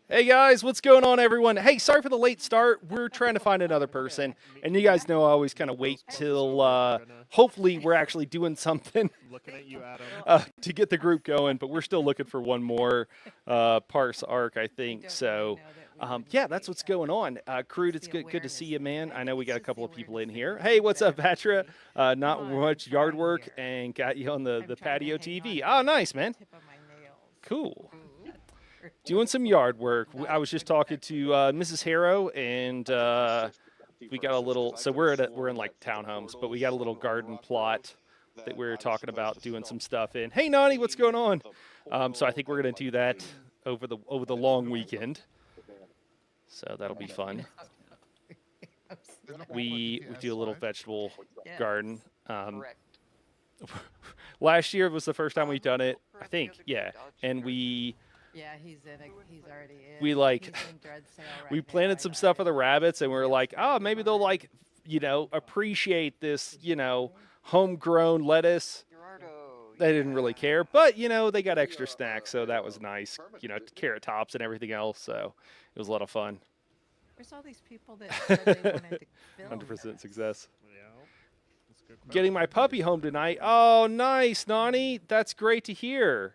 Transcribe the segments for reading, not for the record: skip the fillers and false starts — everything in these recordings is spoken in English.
Hey guys, what's going on, everyone? Hey, sorry for the late start. We're trying to find another person, and you guys know I always kind of wait till hopefully we're actually doing something Looking at you, Adam. to get the group going. But we're still looking for one more parse arc, I think. So yeah, that's what's going on. Crude, it's good to see you, man. I know we got a couple of people in here. Hey, what's up, Patra? Not much yard work, and got you on the patio TV. Oh, nice, man. Cool. Doing some yard work. I was just talking to Mrs. Harrow, and we got a little. So we're in like townhomes, but we got a little garden plot that we were talking about doing some stuff in. Hey, Nani, what's going on? So I think we're gonna do that over the long weekend. So that'll be fun. We do a little vegetable garden. Last year was the first time we've done it, I think. Yeah, and we. Yeah, he's already in. We like, He's in Dreadsail right we now. planted some stuff for the rabbits, and we were like, oh, maybe they'll like, appreciate this, homegrown lettuce. They didn't really care, but they got extra snacks, so that was nice. Carrot tops and everything else. So it was a lot of fun. Where's all these people that said they wanted to film 100% success. Yeah. That's a good crowd. Getting my puppy home tonight. Oh, nice, Nani. That's great to hear.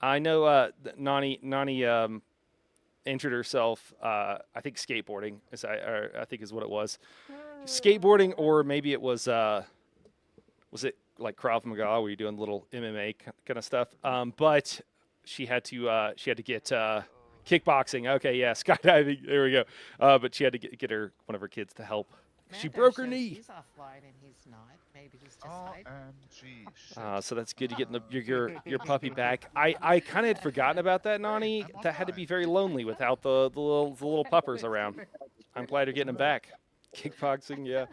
I know Nani injured herself. I think skateboarding I think is what it was. Skateboarding, or maybe it was it like Krav Maga, where you're doing little MMA kind of stuff. But she had to get kickboxing. Okay, yeah, skydiving. There we go. But she had to get one of her kids to help. She broke her knee. He's offline and he's not. Maybe he's just hiding. So that's good to get your puppy back. I kind of had forgotten about that, Nani. That had to be very lonely without the little puppers around. I'm glad you're getting them back. Kickboxing, yeah.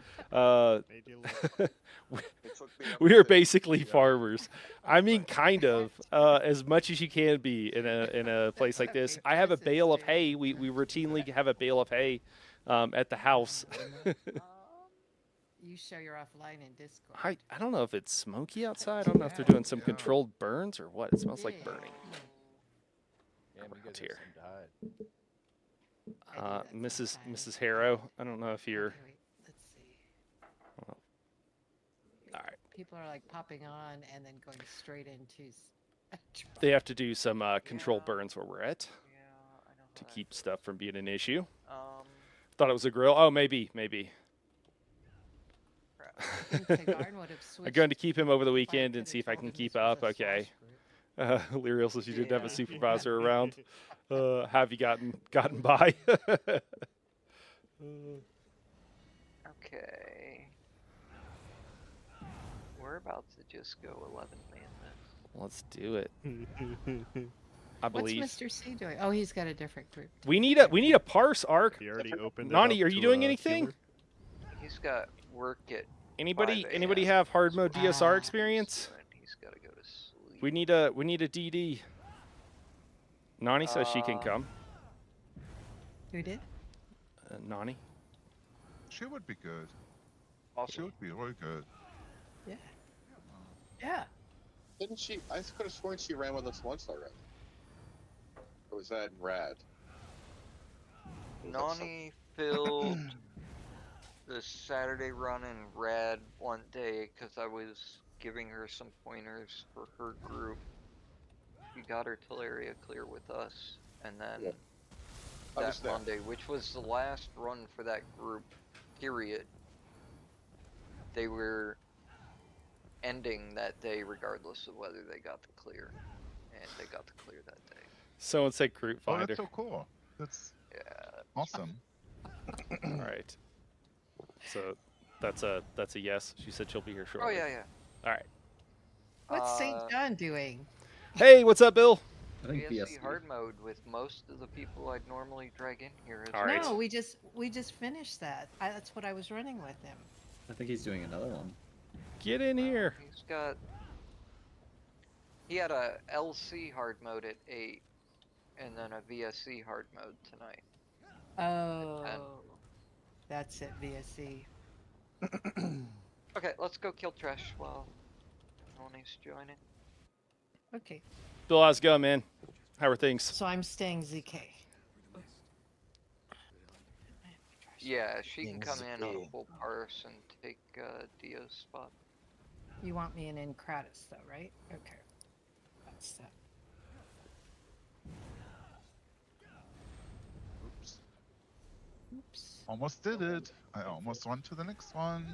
We are basically farmers. I mean, kind of, as much as you can be in a place like this. I have a bale of hay. We routinely have a bale of hay at the house. You show you're offline in Discord. I don't know if it's smoky outside. I don't know if they're doing some controlled burns or what. It smells like burning. Around here. Mrs. Harrow, I don't know if you're. Wait, let's see. Well, all right. People are like popping on and then going straight into. They have to do some controlled burns where we're at to keep stuff from being an issue. Thought it was a grill. Oh, maybe. I'm going to keep him over the weekend and see if I can keep up. Okay. Lyriel says you didn't have a supervisor around. Have you gotten by? Okay. We're about to just go 11 man then. Let's do it. I believe. What's Mr. C doing? Oh, he's got a different group. We need a parse arc. He already opened. Nani, are you doing anything? Healer. He's got work at Anybody 5 a.m. have hard mode DSR experience? He's got to go to sleep. We need a DD. Nani says she can come. Who did? Nani. She would be good. She Also, would be really good. Yeah. Yeah. Didn't she? I could have sworn she ran with us once already. Or was that Rad? Nani filled the Saturday run in Rad one day because I was giving her some pointers for her group. She got her till area clear with us, and then Yeah. I was that there. Monday, which was the last run for that group, period, they were ending that day regardless of whether they got the clear, and they got the clear that day. Someone said group Oh, finder. that's so cool. That's Yeah. awesome. All right. So that's a yes. She said she'll be here shortly. Oh yeah. All right. What's St. John doing? Hey, what's up, Bill? I think BSC BSC. hard mode with most of the people I'd normally drag in here. As All right. No, we just finished that. That's what I was running with him. I think he's doing another one. Get in here. He had a LC hard mode at 8, and then a VSC hard mode tonight. Oh, that's it, VSC. Okay, let's go kill trash while Nani's joining. Okay. Bill, how's it going, man? How are things? So I'm staying ZK. Yeah, she can come in on a Exactly. full parse and take Dio's spot. You want me in Kratos though, right? Okay. That's that. Oops. Oops. Almost did it. I almost went to the next one.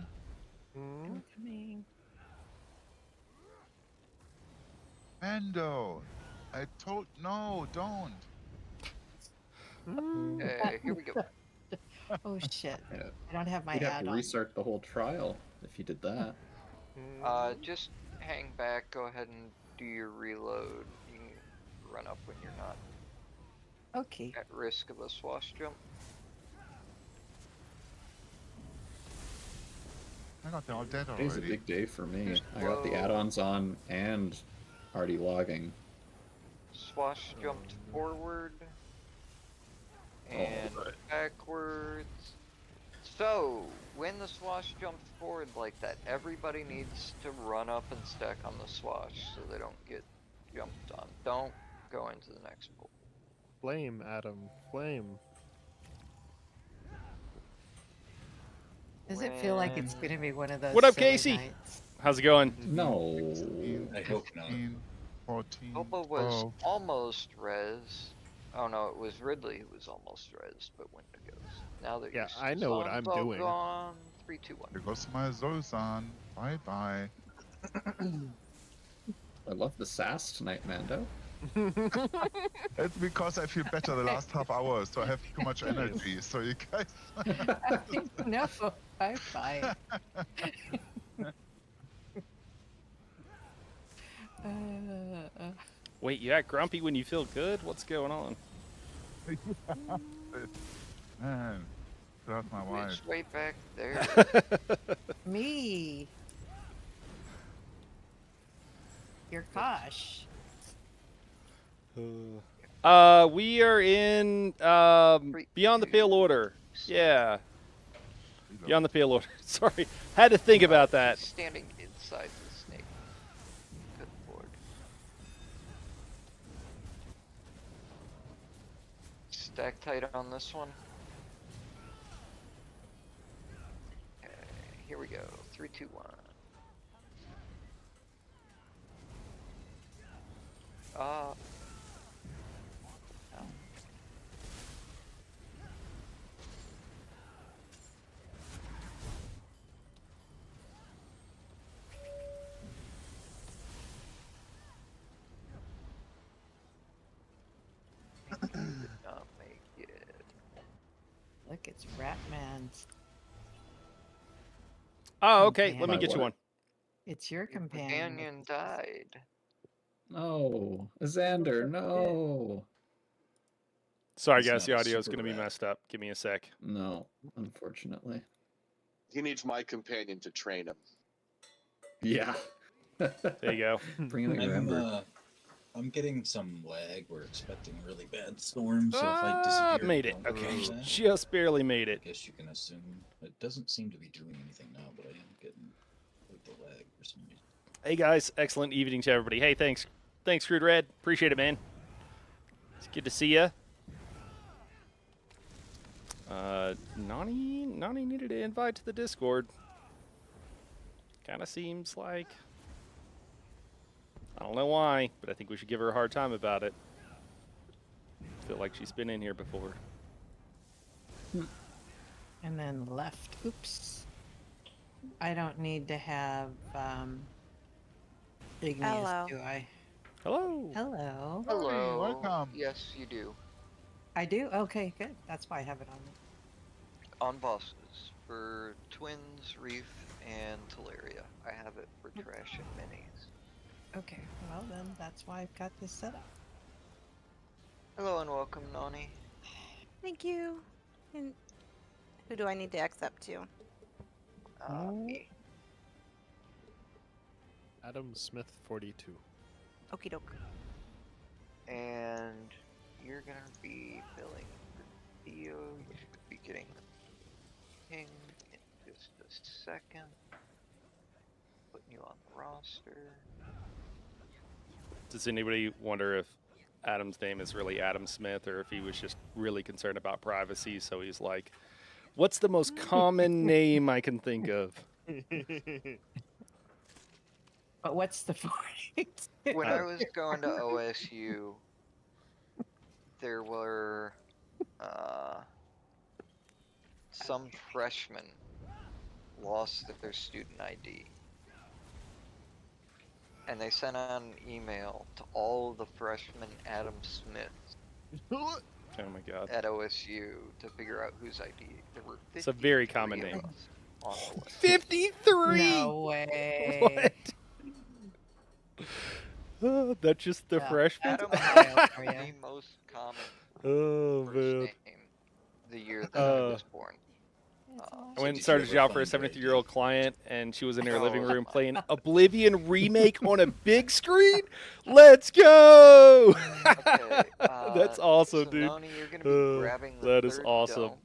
I'm coming. Mando. No, don't. Here we go. Oh shit. Yeah. I don't have my You'd have to add-on. restart the whole trial if you did that. Just hang back, go ahead and do your reload. You can run up when you're not Okay. at risk of a swash jump. I got they're all dead Today's a already. big day for me. Just I got the slow. add-ons on and already logging. Swash jumped forward and backwards. So, when the swash jumps forward like that, everybody needs to run up and stack on the swash so they don't get jumped on. Don't go into the next pool. Flame, Adam. Flame. Does it feel like it's gonna be one of those What up, silly Casey? nights? How's it going? No. 16, I hope not. 15, 14, Hopa was 12. almost res. Oh no, it was Ridley who was almost res, but went to goes. Now that Yeah, your I know what I'm sun's all doing. Gone, 3, 2, 1. There goes my Zozan. Bye bye. I love the sass tonight, Mando. It's because I feel better the last half hour, so I have too much energy. So you guys. No, bye bye. Wait, you act grumpy when you feel good? What's going on? Man, that's my wife. Which way back there? Me. Your Kosh. We are in Beyond the Pale Order. Yeah, Beyond the Pale Order. Sorry, had to think about that. Standing inside the snake. Good lord. Stack tight on this one. Okay, here we go. 3, 2, 1. No. Did not make it. Look, it's Ratman's. Oh, okay. Let me Companion. get you My one. It's your companion. Companion died. No. Xander, no. Sorry, It's guys. The not a audio is going to super be rat. messed up. Give me a sec. No, unfortunately. He needs my companion to train him. Yeah. There you go. Bring him a member. I'm getting some lag. We're expecting a really bad storm, so if I disappear, Made it. don't Okay, worry about that. just barely made it. I guess you can assume it doesn't seem to be doing anything now, but I am getting like the lag for some reason. Hey guys, excellent evening to everybody. Hey, thanks, Crude Red. Appreciate it, man. It's good to see ya. Nani needed an invite to the Discord. Kind of seems like, I don't know why, but I think we should give her a hard time about it. Feel like she's been in here before. And then left. Oops. I don't need to have Igneous, Hello. do I? Hello. Hello. Hello. welcome. Yes, you do. I do? Okay, good. That's why I have it on. On bosses for Twins, Reef, and Teleria. I have it for Trash and Minis. Okay, well then that's why I've got this set up. Hello and welcome, Nani. Thank you. And who do I need to accept to? Me. Adam Smith 42. Okie doke. And you're gonna be filling the video. You should be getting the ping in just a second. Putting you on the roster. Does anybody wonder if Adam's name is really Adam Smith, or if he was just really concerned about privacy. So he's like, "What's the most common name I can think of?" But what's the 42? When I was going to OSU, there were some freshmen lost their student ID. And they sent out an email to all the freshmen Adam Smiths Oh my god. at OSU to figure out whose ID. There were It's a very 53 common of name. us on the list. 53. No way. What? That's just the Yeah. freshmen. Adam Ohio was area. the most common Oh first man. name the year that I was born. I went and Did you started a ever job for a find your 73-year-old client, and she was in her living Oh room my playing Oblivion remake on a big screen. Let's go! Okay, That's awesome, so dude. Noni, you're gonna be grabbing the That is third awesome. dome.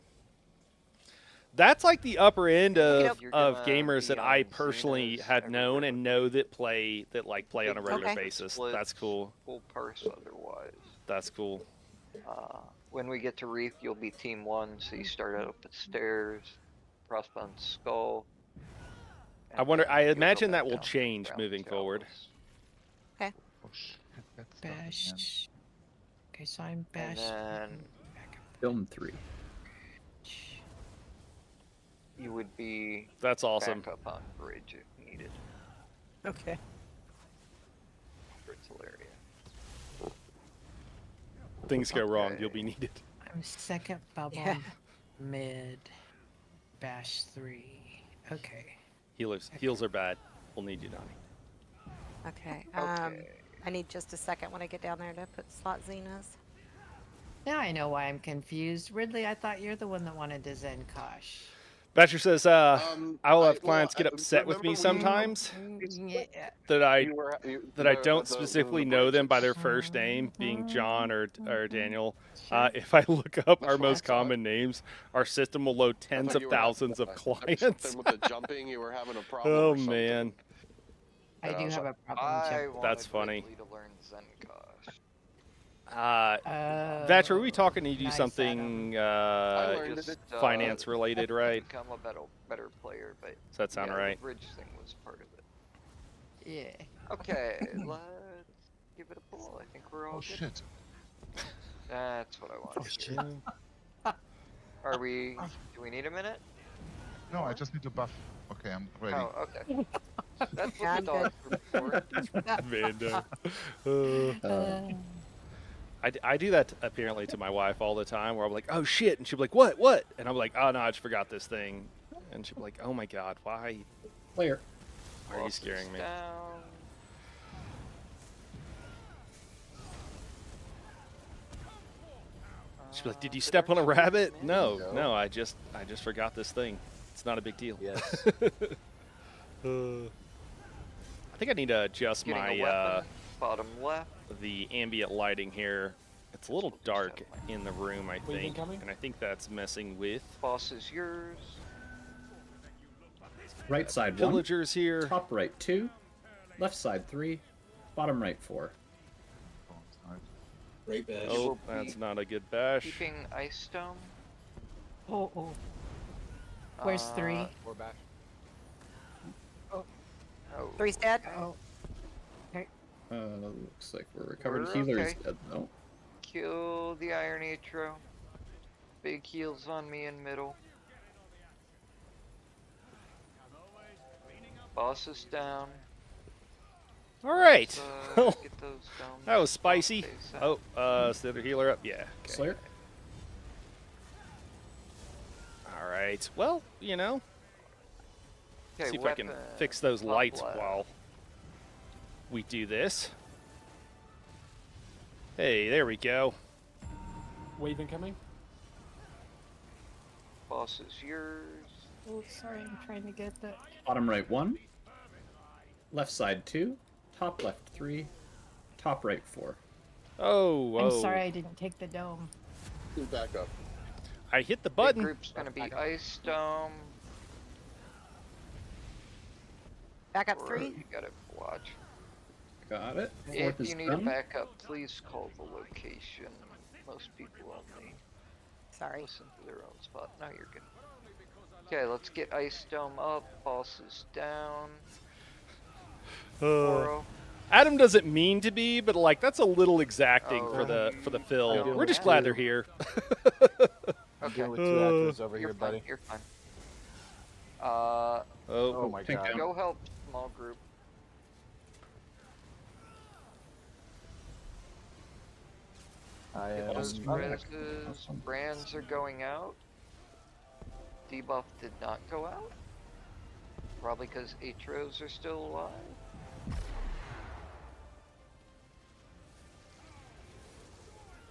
That's like the upper end of You're of gonna gamers be that I on personally Xena's had known everywhere. and know that play on a regular Okay. basis. Splits, That's cool. Full purse otherwise. That's cool. When we get to Reef, you'll be Team 1, so you start out up the stairs, crossbound skull. I wonder. and I you'll go imagine back that will down change around moving forward. Talos. Oh shit, that's stuff again. Bash. Okay, so I'm And bash. then Film 3. you would be That's awesome. back up on bridge if needed. Okay. Dreadsail area. Things go wrong. Okay. You'll be needed. I'm second bubble. Yeah. Mid. Bash 3. Okay. Heals are bad. We'll need you, Donnie. Okay. Okay. I need just a second when I get down there to put slot Xenas. Now I know why I'm confused. Ridley, I thought you're the one that wanted to Zen Kosh. Batcher says, I will have clients get well, upset with me remember sometimes Yeah. that I I don't specifically know them by their first name, being John or Daniel. If I look up our most common names, our system will load tens of thousands of clients. With the jumping, you were having a problem. Oh or something. man, I do have a problem. I Jeff. wanted That's funny. Ridley to learn Zenkosh. Thatcher, are we talking to do nice, something I learned just, it. finance related, right? Become a better player, but Does that sound yeah, right? The bridge thing was part of it. Yeah. Okay, let's give it a pull. I think we're all Oh good. shit. That's what I wanted to hear. Are we? Do we need a minute? No, I just need to buff. Okay, I'm ready. Oh, okay. That's Yeah, what the I'm dogs were for. Mando. I do that apparently to my wife all the time, where I'm like, oh shit, and she'll be like, what? And I'm like, oh no, I just forgot this thing, and she'll be like, oh my god, why Player. are you Bosses scaring me? Down. She'll be like, did you Did step on a everyone rabbit? come in? No, I just forgot this thing. It's not a big deal. Yes. I think I need to adjust Getting a my weapon. Bottom left. the ambient lighting here. It's a little dark in the room, I think, and I think that's messing with Boss is yours. Right side 1. villagers here. Top right 2. Left side 3. Bottom right 4. Great bash. Oh, will that's be not a good bash. Keeping Ice Dome. Oh. Where's 3? We're back. Oh. 3's dead. Oh. Looks like we're recovered. We're Healer's okay. dead though. Kill the Iron Atro. Big heals on me in middle. Boss is down. All right. Let's, get those domes That was spicy. face out. Oh, is the other healer up? Yeah. Okay. Slayer. All right. Well, you know, Okay, see if I can weapon, fix those top lights left. while we do this. Hey, there we go. Wave incoming. Boss is yours. Oh, sorry, I'm trying to get that. Bottom right 1. Left side 2. Top left 3. Top right 4. Oh, whoa. I'm sorry I didn't take the dome. Back up. I hit the Big button. group's gonna be Ice Dome. Back up or 3. You gotta watch. Got it. If Fourth is you need a done. backup, please call the location. Most people only Sorry. listen to their own spot. No, you're good. Okay, let's get Ice Dome up. Boss is down. Oro. Adam doesn't mean to be, but like that's a little exacting Oh, for the fill. don't We're just have glad to. they're here. I'm Okay. dealing with 2 actors over You're here, fine. buddy. You're fine. Oh my Pink god. down. Go help small group. I Get am. those I'm- reses. Brands are going out. Debuff did not go out. Probably because Atros are still alive.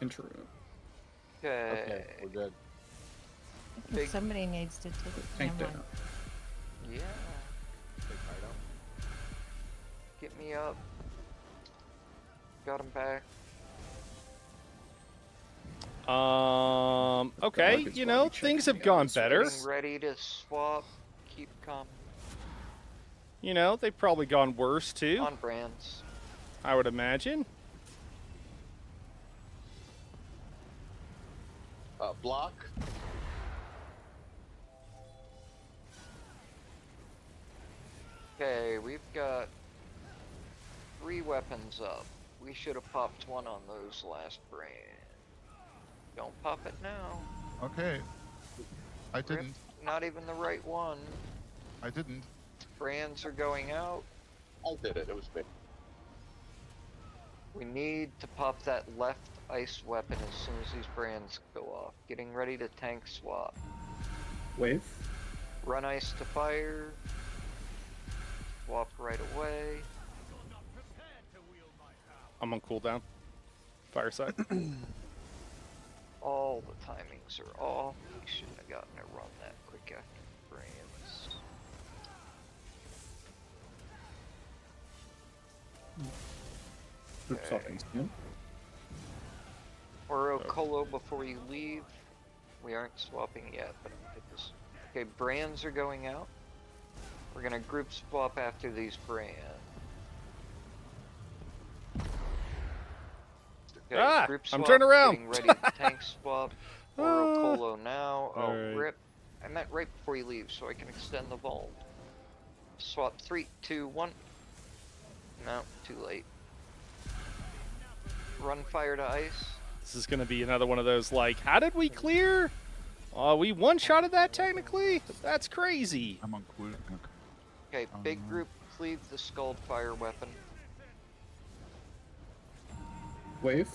Intro. Okay, we're good. Big- Somebody needs to take it. Tank Never down. mind. Yeah. Get me up. Got him back. Okay, Market's you gonna know, be checking things have me out gone this better. Getting ready to swap. Keep calm. You know, they've probably gone worse too, On brands. I would imagine. Block. Okay, we've got 3 weapons up. We should have popped one on those last brand. Don't pop it now. Okay. I Rip, didn't. not even the right one. I didn't. Brands are going out. I did it. It was me. We need to pop that left ice weapon as soon as these brands go off. Getting ready to tank swap. Wave. Run ice to fire. Swap right away. I'm on cooldown. Fireside. All the timings are off. We shouldn't have gotten a run that quick after brands. Group swapping soon. Or Colo before you leave. We aren't swapping yet, but this. Okay, brands are going out. We're gonna group swap after these brands. Okay, Ah, group I'm swap, turning around. Getting ready to tank swap. Oro Ah. Colo now. Oh, Alright. rip. I meant right before you leave so I can extend the vault. Swap 3, 2, 1. No, too late. Run fire to ice. This is going to be another one of those, like, how did we clear? We one-shotted that technically? That's crazy. I'm on cool. Okay, big group, cleave the Scald Fire weapon. Wave.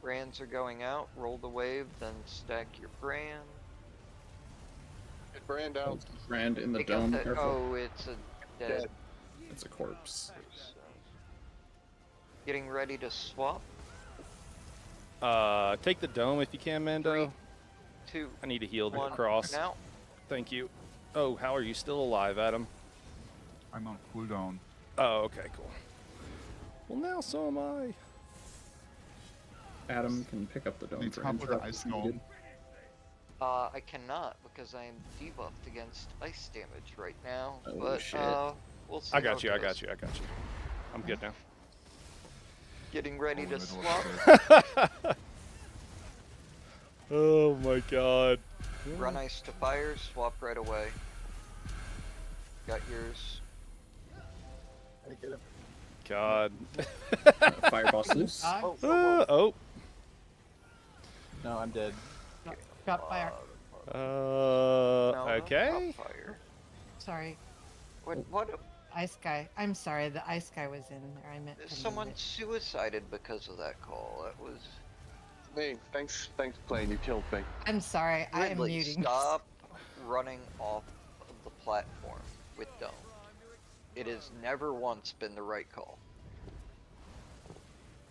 Brands are going out. Roll the wave, then stack your brand. Get brand out. Brand in the Pick up dome. that. Careful. Oh, it's a dead. It's a corpse. Getting ready to swap. Take the dome if you can, Mando. 2, I need to heal the 1. cross. Now. Thank you. Oh, how are you still alive, Adam? I'm on cooldown. Oh, okay, cool. Well, now so am I. Adam can pick up the dome Needs for help with interrupt the ice if needed. dome. I cannot because I am debuffed against ice damage right now. Oh, but shit. we'll see. I how got it you, I goes. got you, I got you. I'm good now. Getting ready to Oh, swap. Oh my god. Run ice to fire. Swap right away. Got yours. I get him. God. Fireboss loose. Oh. No, I'm dead. Drop fire. No, Okay. drop fire. Sorry. What? Ice guy. I'm sorry. The ice guy was in there. I meant to move Someone it. suicided because of that call. That was. Me. Thanks, Plane. You killed me. I'm sorry. I am Ridley, muting. stop running off of the platform with Dome. It has never once been the right call.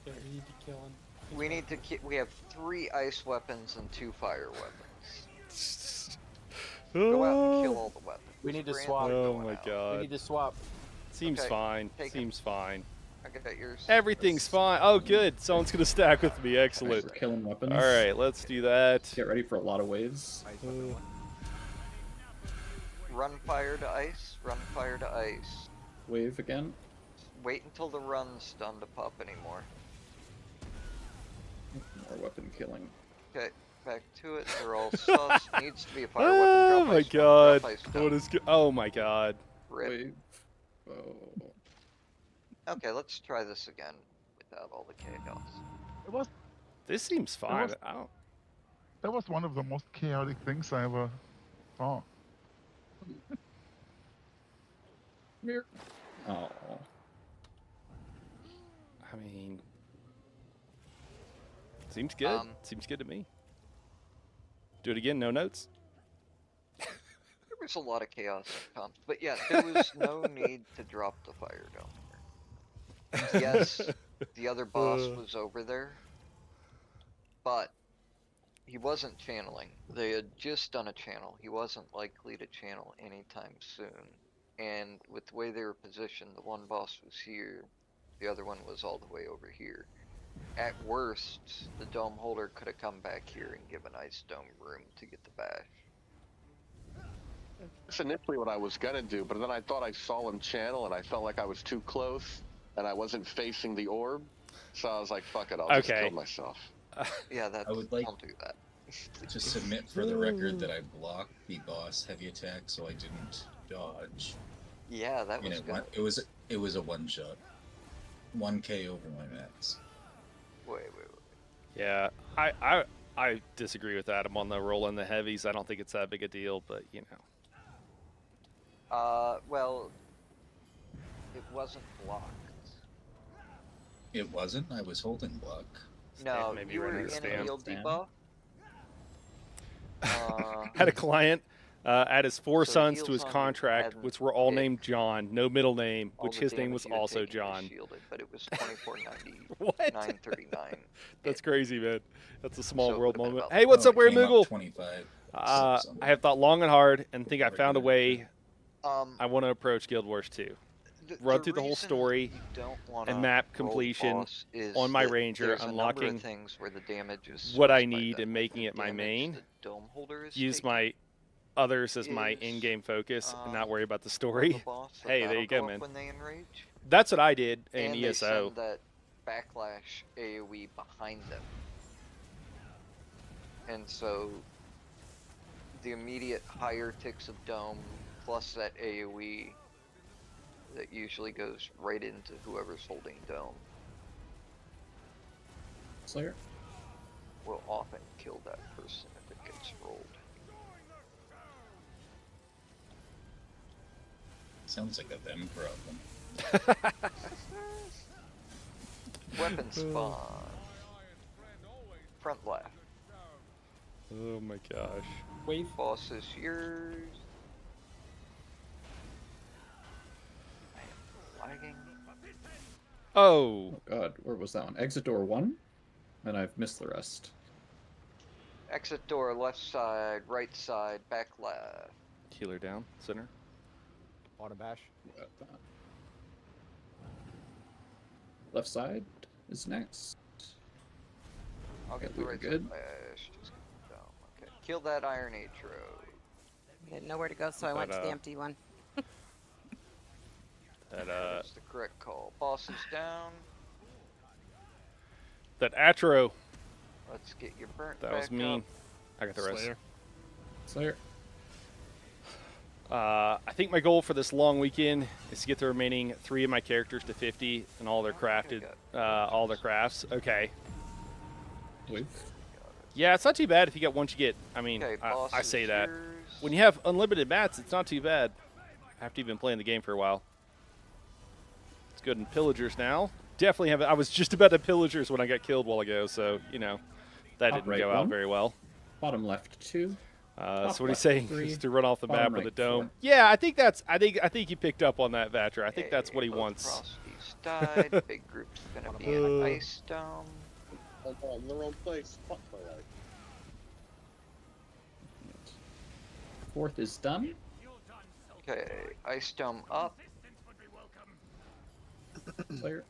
Yeah, we need to kill him. We need to. We have 3 ice weapons and 2 fire weapons. Go out and kill all the weapons. We need to Brands swap. are Oh going my out. We god. need to swap. Seems Okay, fine. take it. Seems fine. I got yours. Everything's fine. Oh, good. Someone's gonna stack with me. Excellent. We're killing weapons. All right, let's do that. Get ready for a lot of waves. Run fire to ice. Run fire to ice. Wave again. Wait until the run's done to pop anymore. More weapon killing. Okay, back to it. They're all sus. Needs to be a fire weapon. Oh Drop my ice stone, god. drop ice stone. What is oh my god. Rip. Wave. Oh. Okay, let's try this again without all the chaos. It was This seems fine. was- I don't that was one of the most chaotic things I ever saw. Here. Oh. I mean, seems good. Seems good to me. Do it again, no notes. There was a lot of chaos comps, but yeah, there was no need to drop the fire dome here. Yes, the other boss was over there, but he wasn't channeling. They had just done a channel. He wasn't likely to channel anytime soon. And with the way they were positioned, the one boss was here, the other one was all the way over here. At worst, the dome holder could have come back here and given Ice Dome room to get the bash. That's initially what I was gonna do, but then I thought I saw him channel, and I felt like I was too close, and I wasn't facing the orb, so I was like, "Fuck it, I'll just Okay. kill myself." Yeah, that's, I would like- don't do that. To submit for the record that I blocked the boss heavy attack, so I didn't dodge. Yeah, that And was good. it was a one shot. 1K over my max. Wait. Yeah, I disagree with that. I'm on the roll in the heavies. I don't think it's that big a deal, but you know. Well, it wasn't blocked. It wasn't. I was holding block. No, maybe you right were in in the a stand. heal Stand. debuff. Had a client add his four So sons heals to his on you contract, hadn't which were all hit. named John, no middle name, All which the his name damage was you had also taken was John. shielded, but it was 2490, What? 939. That's crazy, man. That's a small So it world would've been moment. about Hey, what's Oh, up, it Weird came up Moogle? 25. I have thought long and hard and think I found a way Um, I want to approach Guild Wars 2. Run through the whole reason story you don't wanna and map roll completion boss is on my that Ranger, there's a number unlocking of things where the damage is what I sourced by need them. and making The it my damage main. the dome holder is Use taking my others as my is, in-game focus and not um, worry about the on story. the boss, the Hey, there battle you go, up man. When they enrage. That's what I did in And they ESO. send that backlash AoE behind them. And so the immediate higher ticks of dome plus that AoE that usually goes right into whoever's holding dome Slayer. will often kill that person if it gets rolled. Sounds like a them problem. Weapon spawn. Front left. Oh my gosh. Wave. Boss is yours. I am lagging. Oh, Oh god, where was that one? Exit door 1? And I've missed the rest. Exit door left side, right side, back left. healer down, center. Auto bash. Left side is next. I'll get Okay, the we're right good. side bash. Just get down. Okay. Kill that Iron Atro. I didn't know where to go, so I went to the empty one. That That's the correct call. Boss is down. that Atro. Let's get your burnt That back was mean. up. I got the rest. Slayer. I think my goal for this long weekend is to get the remaining 3 of my characters to 50 and all their crafted, all their crafts. Okay. Wave. Yeah, it's not too bad if you get once you get. I mean, Okay, boss I say is that yours. when you have unlimited mats, it's not too bad. After you've been playing the game for a while, it's good in pillagers now. Definitely have. I was just about to pillagers when I got killed a while ago, so you know that Top didn't right go out one. very well. Bottom left 2. So what he's left saying 3, is to run off the bottom map with a right dome. 4. Yeah, I think that's. I think you picked up on that, Vatra. I think Okay, that's what he both wants. Frosties died. Big group's gonna be in an ice dome. Oh, in the wrong place. Fuck my life. 4th is done. Okay, ice dome up. Slayer.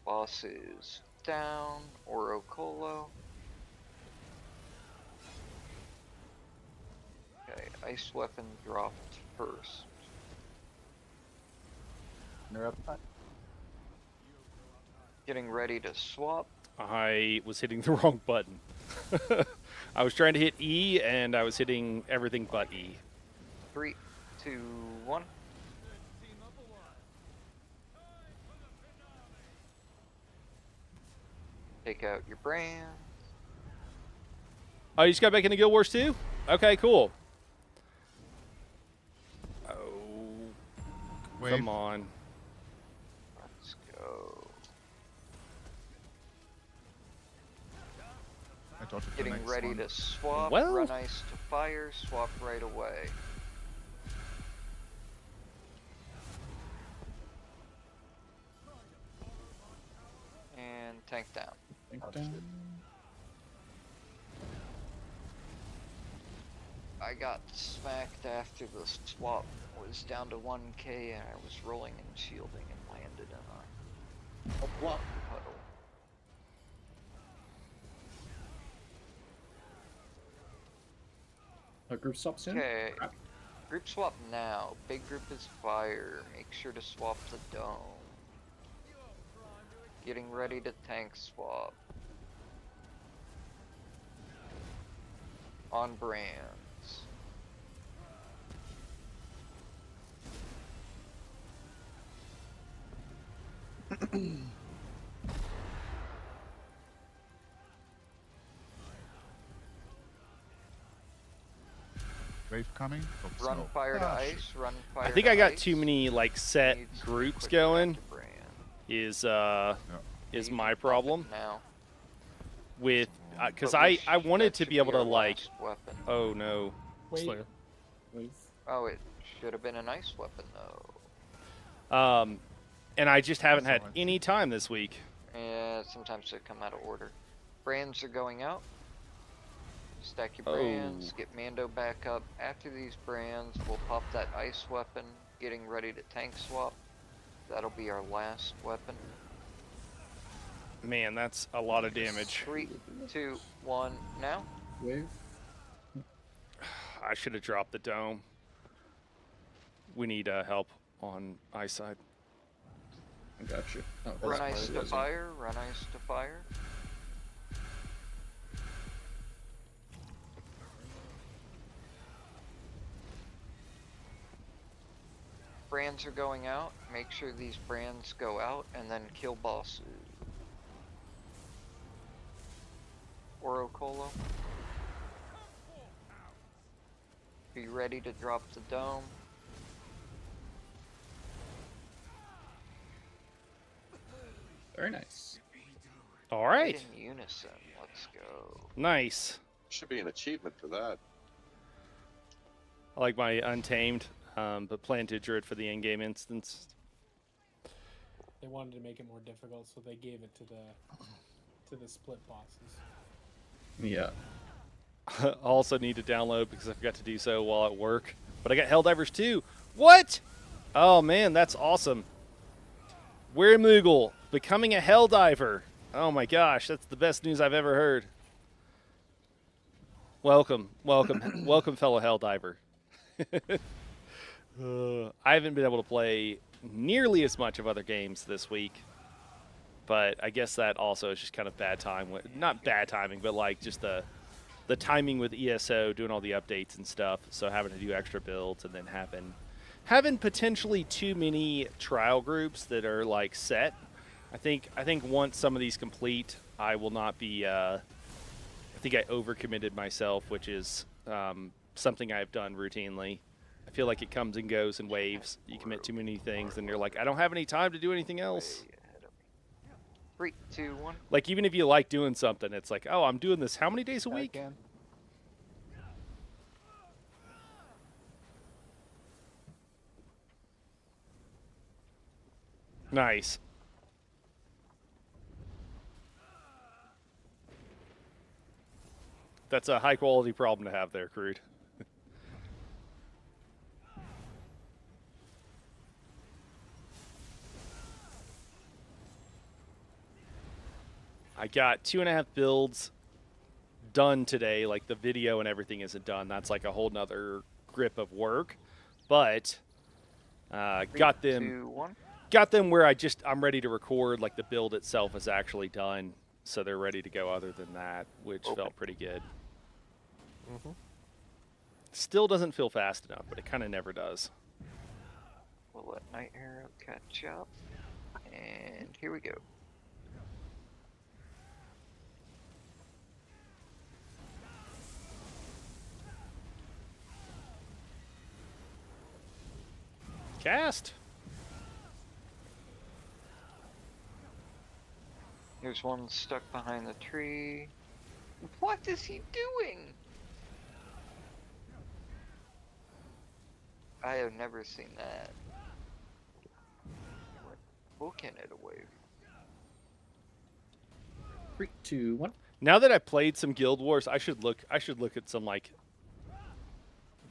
Boss is down. Oro Colo. Okay, ice weapon dropped first. Interrupt. Getting ready to swap. I was hitting the wrong button. I was trying to hit E, and I was hitting everything but E. 3, 2, 1. Take out your brand. Oh, you just got back into Guild Wars 2? Okay, cool. Oh, Wave. come on. Let's go. I dodged the Getting next ready one. to swap. Well- Run ice to fire. Swap right away. And tank down. Think down. I got smacked after the swap was down to 1k and I was rolling and shielding and landed in a puddle. Group stop soon. Okay, Crap. group swap now. Big group is fire. Make sure to swap the dome. Getting ready to tank swap. On brands. Wave coming. Oh, Run snow. fire to Ah, shit. ice. Run fire I think to I got ice. too many like set Needs to groups quickly back going. to brand. Is You can my pop it problem now. with because But we I wanted that to should be able to our like. last weapon. Oh no. Slayer. Wave. Oh, it should have been a nice weapon though. And I just haven't had That's all right. any time this week. Yeah, sometimes they come out of order. Brands are going out. Stack your Oh. brands, get Mando back up. After these brands, we'll pop that ice weapon, getting ready to tank swap. That'll be our last weapon. Man, that's a lot of damage. 3, 2, 1, now. Wave. I should have dropped the dome. We need help on ice side. I got you. Oh, that's Run part ice of to it. fire, run ice to fire. Brands are going out. Make sure these brands go out and then kill bosses. Oro Colo. Be ready to drop the dome. Very nice. All right. Right in unison. Let's go. Nice. Should be an achievement for that. I like my Untamed, but plan to Druid for the in-game instance. They wanted to make it more difficult, so they gave it to the split bosses. Yeah. Also need to download because I forgot to do so while at work. But I got Helldivers too. What? Oh man, that's awesome. We're Moogle becoming a Helldiver. Oh my gosh, that's the best news I've ever heard. Welcome, welcome, welcome, fellow Helldiver. I haven't been able to play nearly as much of other games this week, but I guess that also is just kind of bad time. Not bad timing, but like just the timing with ESO doing all the updates and stuff. So having to do extra builds and then having potentially too many trial groups that are like set. I think once some of these complete, I will not be. I think I overcommitted myself, which is something I've done routinely. I feel like it comes and goes in waves. You commit too many things, and you're like, I don't have any time to do anything else. Way ahead of me. 3, 2, 1. Like even if you like doing something, it's like, oh, I'm doing this how many days a I week? can. Nice. That's a high quality problem to have there, Crude. I got 2.5 builds done today. Like the video and everything isn't done. That's like a whole nother grip of work. But got 3, them 2, 1. got them where I'm ready to record. Like the build itself is actually done, so they're ready to go. Other than that, which felt pretty good. Still doesn't feel fast enough, but it kind of never does. We'll let Night Arrow catch up. And here we go. Cast. There's one stuck behind the tree. What is he doing? I have never seen that. Booking it away. 3, 2, 1. Now that I played some Guild Wars, I should look at some like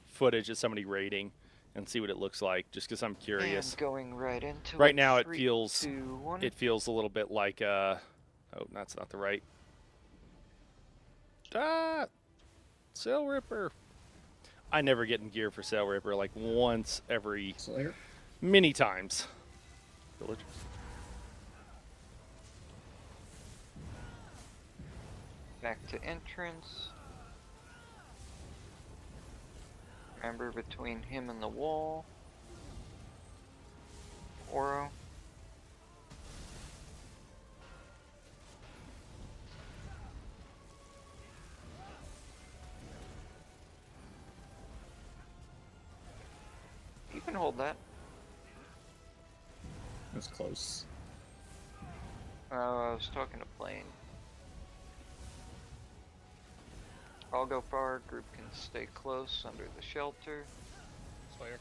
footage of somebody raiding and see what it looks like, just because I'm curious. And going right into Right it. now, it 3, feels 2, 1. it feels a little bit like oh, that's not the right. Sail Ripper. I never get in gear for Sail Ripper, like once every Slayer. many times. Village. Back to entrance. Remember, between him and the wall. Oro. You can hold that. It was close. I was talking to Plane. I'll go far. Group can stay close under the shelter. Slayer.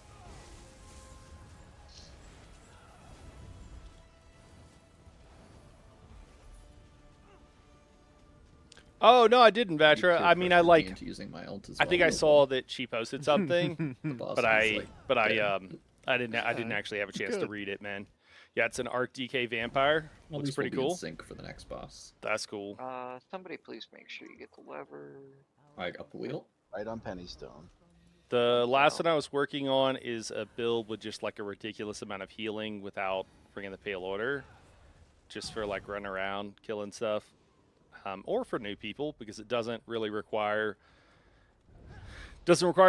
Oh no, I didn't, Vatra. I mean, I like. Into using my ult as I well. think I saw that she posted something, The boss but was I didn't actually have a chance to read it, man. Yeah, it's an Arc DK vampire. At Looks least we'll pretty be in cool. sync for the next boss. That's cool. Somebody please make sure you get the lever. I got the wheel. Right on Pennystone. The last one I was working on is a build with just like a ridiculous amount of healing without bringing the pale order, just for like running around killing stuff, or for new people because it doesn't really require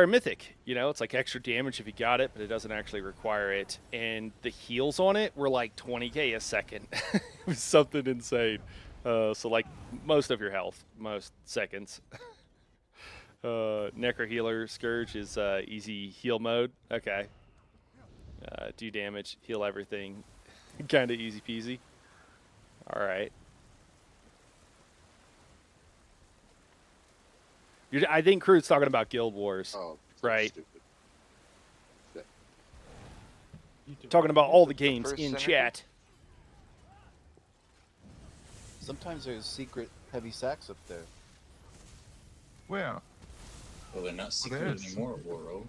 mythic. You know, it's like extra damage if you got it, but it doesn't actually require it. And the heals on it were like 20k a second. It was something insane. So like most of your health, most seconds. Necro Healer Scourge is easy heal mode. Okay. Do damage, heal everything. Kind of easy peasy. All right. I think Crew's talking about Guild Wars. Oh, right. Stupid. Talking about all the games first in synergy? chat. Sometimes there's secret heavy sacks up there. Where? Well, they're not secret There's- anymore, Woro.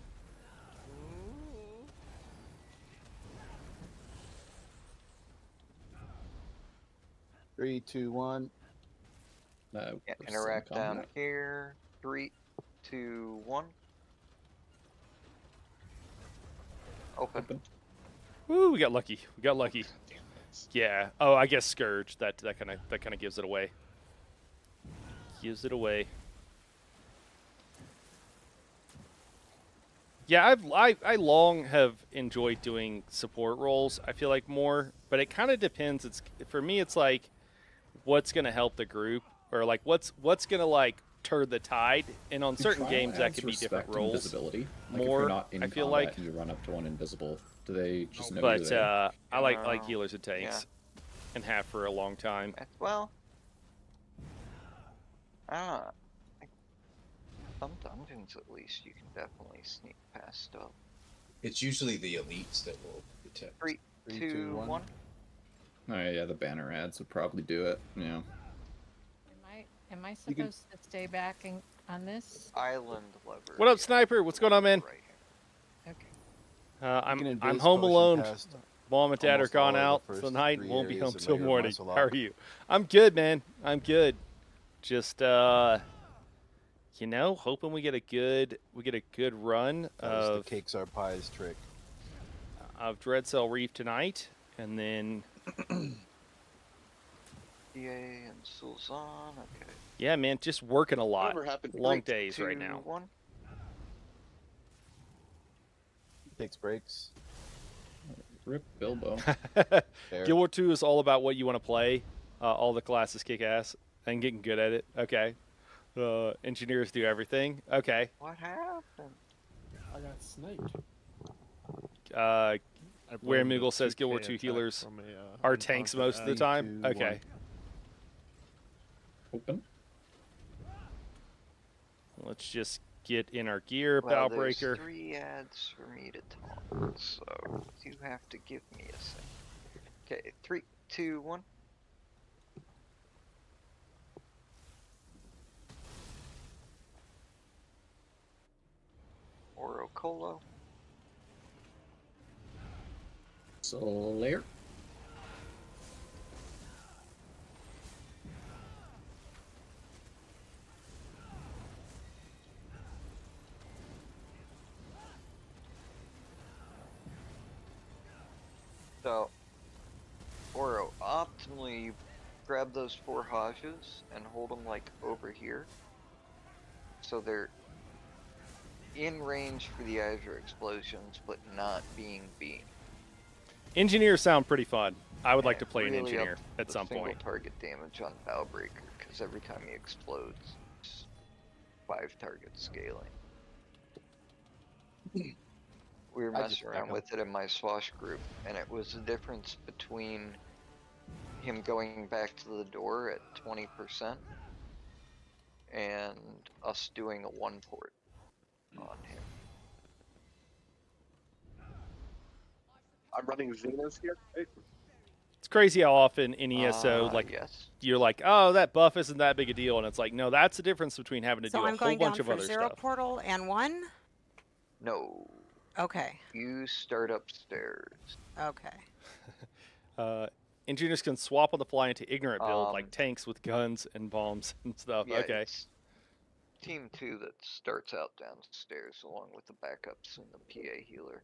Three, two, one. Yeah, We're interact sync on down that. here. 3, 2, 1. Open. Open. Woo, we got lucky. We got lucky. Yeah. Oh, I guess Scourge. That kind of gives it away. Gives it away. Yeah, I long have enjoyed doing support roles. I feel like more, but it kind of depends. It's for me. It's like what's gonna help the group, or like what's gonna like turn the tide. And on certain Trial games, that adds could be different respect and roles. Visibility. Like if More, you're not in I feel combat like. and you run up to one invisible, do they just know But you're there? I like No. healers and tanks, and have for a long time. Well, I don't know. Some dungeons, at least, you can definitely sneak past stuff. It's usually the elites that will detect. 3, Three, 2, two, 1. one. Oh yeah, the banner ads would probably do it. Yeah. Am I You can- supposed to stay back on this? Island lever. What up, yeah. Sniper? What's going on, man? Right here. Okay. You can I'm invade home potion alone. past Mom and Dad are almost gone all of out the for the first night. three Won't be areas home of till Mayor morning. Muscle How are Lock. you? I'm good, man. I'm good. Just you know, hoping we get a good run That was the of cakes are pies trick. Dreadsail Reef tonight, And then, PA and Sulzan. Okay. yeah, man, just working a lot. Whatever happened? Long Three, days right now. 2, 1. Takes breaks. Rip Bilbo. Fair. Guild War 2 is all about what you want to play. All the classes kick ass and getting good at it. Okay. Engineers do everything. Okay. What happened? I got sniped. Where Moogle says Guild War 2 healers are tanks most of the time. 2, Okay. 1. Open. Let's just get in our gear, Well, Bowbreaker. there's 3 ads for me to taunt, so you have to give me a second. Okay, 3, 2, 1. Oro Colo. Slayer. So, Oro, optimally, you grab those 4 Hodges and hold them like over here. So they're in range for the Azure explosions, but not being beamed. Engineers sound pretty fun. I would like to And play an really engineer up at the some single point. target damage on Bowbreaker, because every time he explodes, it's 5 targets scaling. We were I just messing around back with it in my swash group, and it was the difference between him going back to the door at 20% and us doing a 1 port on him. I'm running Xenos here. Right? It's crazy how often in ESO, like, yes. you're like, oh, that buff isn't that big a deal. And it's like, no, that's the difference between having to So do a I'm whole going bunch down of for other 0 stuff. portal and 1? No. Okay. You start upstairs. Okay. Engineers can swap on the fly into ignorant build, like Um, tanks with guns and bombs and stuff. Yeah, Okay. it's team 2 that starts out downstairs along with the backups and the PA healer.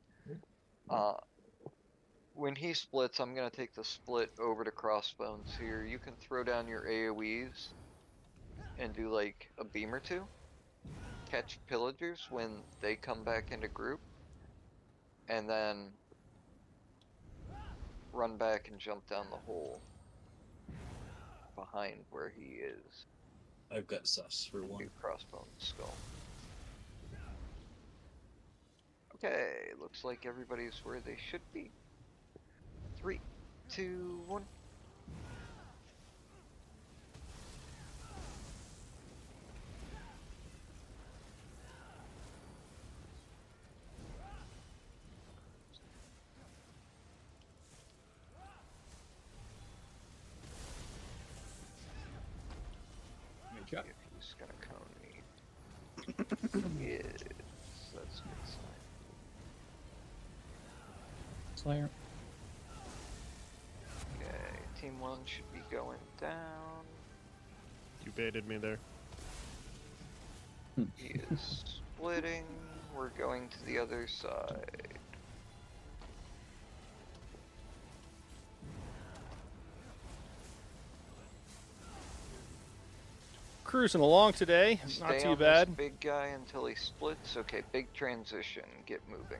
When he splits, I'm gonna take the split over to Crossbones here. You can throw down your AoEs and do like a beam or 2. Catch pillagers when they come back into group. And then run back and jump down the hole behind where he is. I've got sus for 1. Do Crossbones skull. Okay, looks like everybody's where they should be. 3, 2, 1. Good job. If he's gonna cone me. Yes, that's a good sign. Slayer. Okay, team 1 should be going down. You baited me there. He is splitting. We're going to the other side. Cruising along today. Not Stay too on bad. This big guy until he splits. Okay, big transition. Get moving.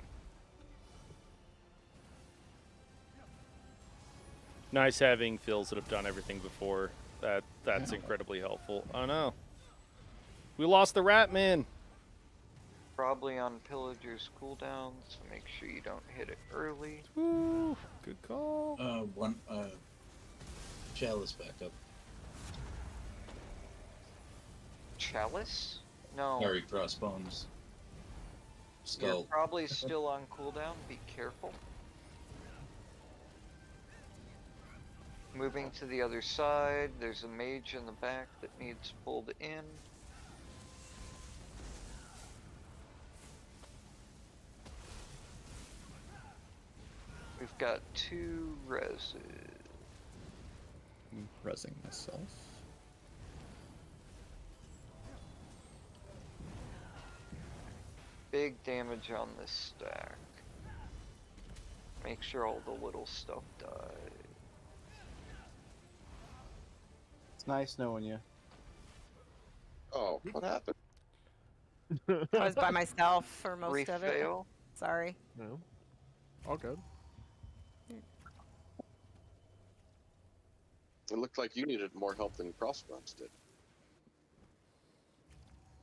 Nice having fills that have done everything before. That's incredibly helpful. Oh no. We lost the Ratman. Probably on Pillager's cooldown, so make sure you don't hit it early. Woo, good call. Chalice back up. Chalice? No. Sorry, Crossbones. You're Skull. probably still on cooldown. Be careful. Moving to the other side, there's a mage in the back that needs pulled in. We've got 2 reses. I'm resing myself. Big damage on this stack. Make sure all the little stuff dies. It's nice knowing you. Oh, what happened? I was by myself for most Reef of it. fail. Sorry. No. All good. It looked like you needed more help than Crossbones did.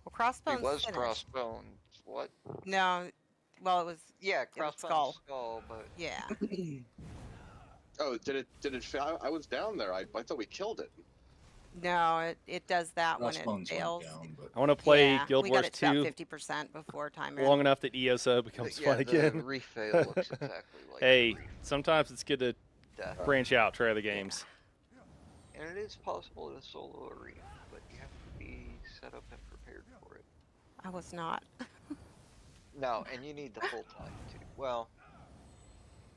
Well, Crossbones It was finished. Crossbones. What? No, well, it was. Yeah, It was Crossbones skull, but Yeah. Oh, did it fail? I was down there. I thought we killed it. No, it does that when it Crossbones went fails. down, but I want to play Yeah, Guild we Wars got it to 2 about 50% before time long ran. enough that ESO becomes yeah, fun the again. Reef fail looks exactly like Hey, the Reef sometimes it's good to death. branch out, try other games. And it is possible to solo a Reef, but you have to be set up and prepared for it. I was not. No, and you need the full time too. Well,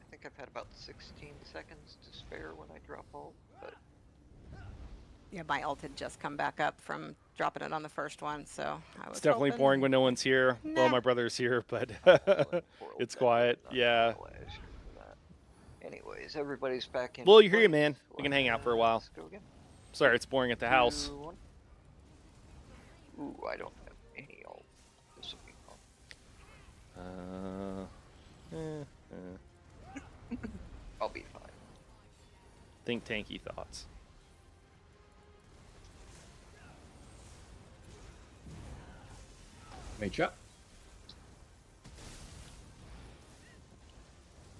I think I've had about 16 seconds to spare when I drop ult, but Yeah, my ult had just come back up from dropping it on the first one, so I was It's definitely hoping- boring when no one's here. Well, Nah. my brother's here, but poor old it's Ben quiet. did not Yeah. go last year for that. Anyways, everybody's back in. Well, you hear you, place. man. We can hang out for a while. Let's go again. Sorry, it's boring at the house. 2, 1. Ooh, I don't have any ult. This will be fun. I'll be fine. Think tanky thoughts. Mage up.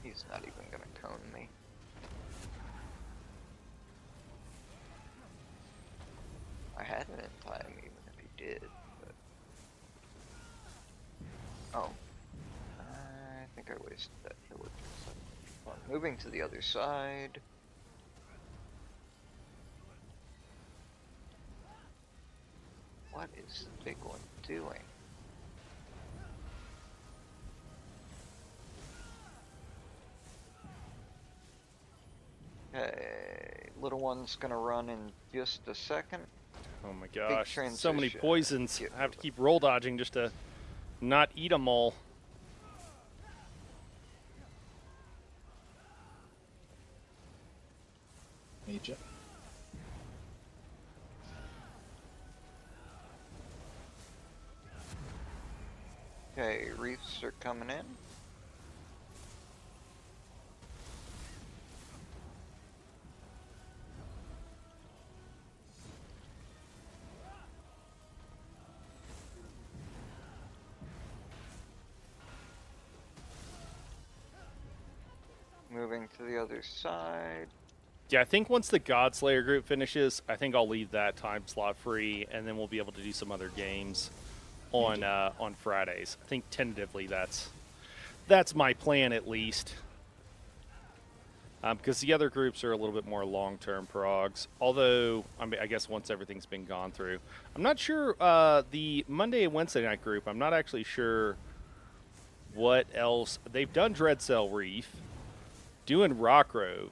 He's not even gonna cone me. I had it in time, even if he did. But... Oh, I think I wasted that village. Moving to the other side. What is the big one doing? Okay, little one's gonna run in just a second. Oh my gosh, so many transition. poisons. Get I have to keep roll dodging just to not eat them all. mage up. Okay, reefs are coming in. Moving to the other side. Yeah, I think once the Godslayer group finishes, I think I'll leave that time slot free, and then we'll be able to do some other games on Fridays. I think tentatively that's my plan at least. Because the other groups are a little bit more long-term progs. Although, I mean, I guess once everything's been gone through, I'm not sure the Monday and Wednesday night group. I'm not actually sure what else they've done. Dreadsail Reef, doing Rockgrove.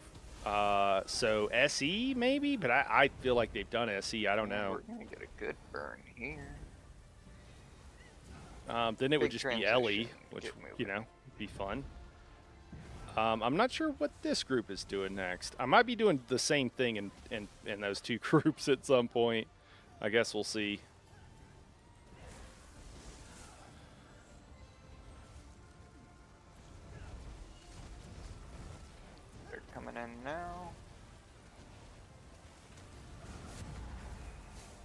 So SE maybe, but I feel like they've done SE. I don't know. We're gonna get a good burn here. Then it would Big just be Ellie, transition. which Get moving. you know, be fun. I'm not sure what this group is doing next. I might be doing the same thing in those two groups at some point. I guess we'll see. They're coming in now.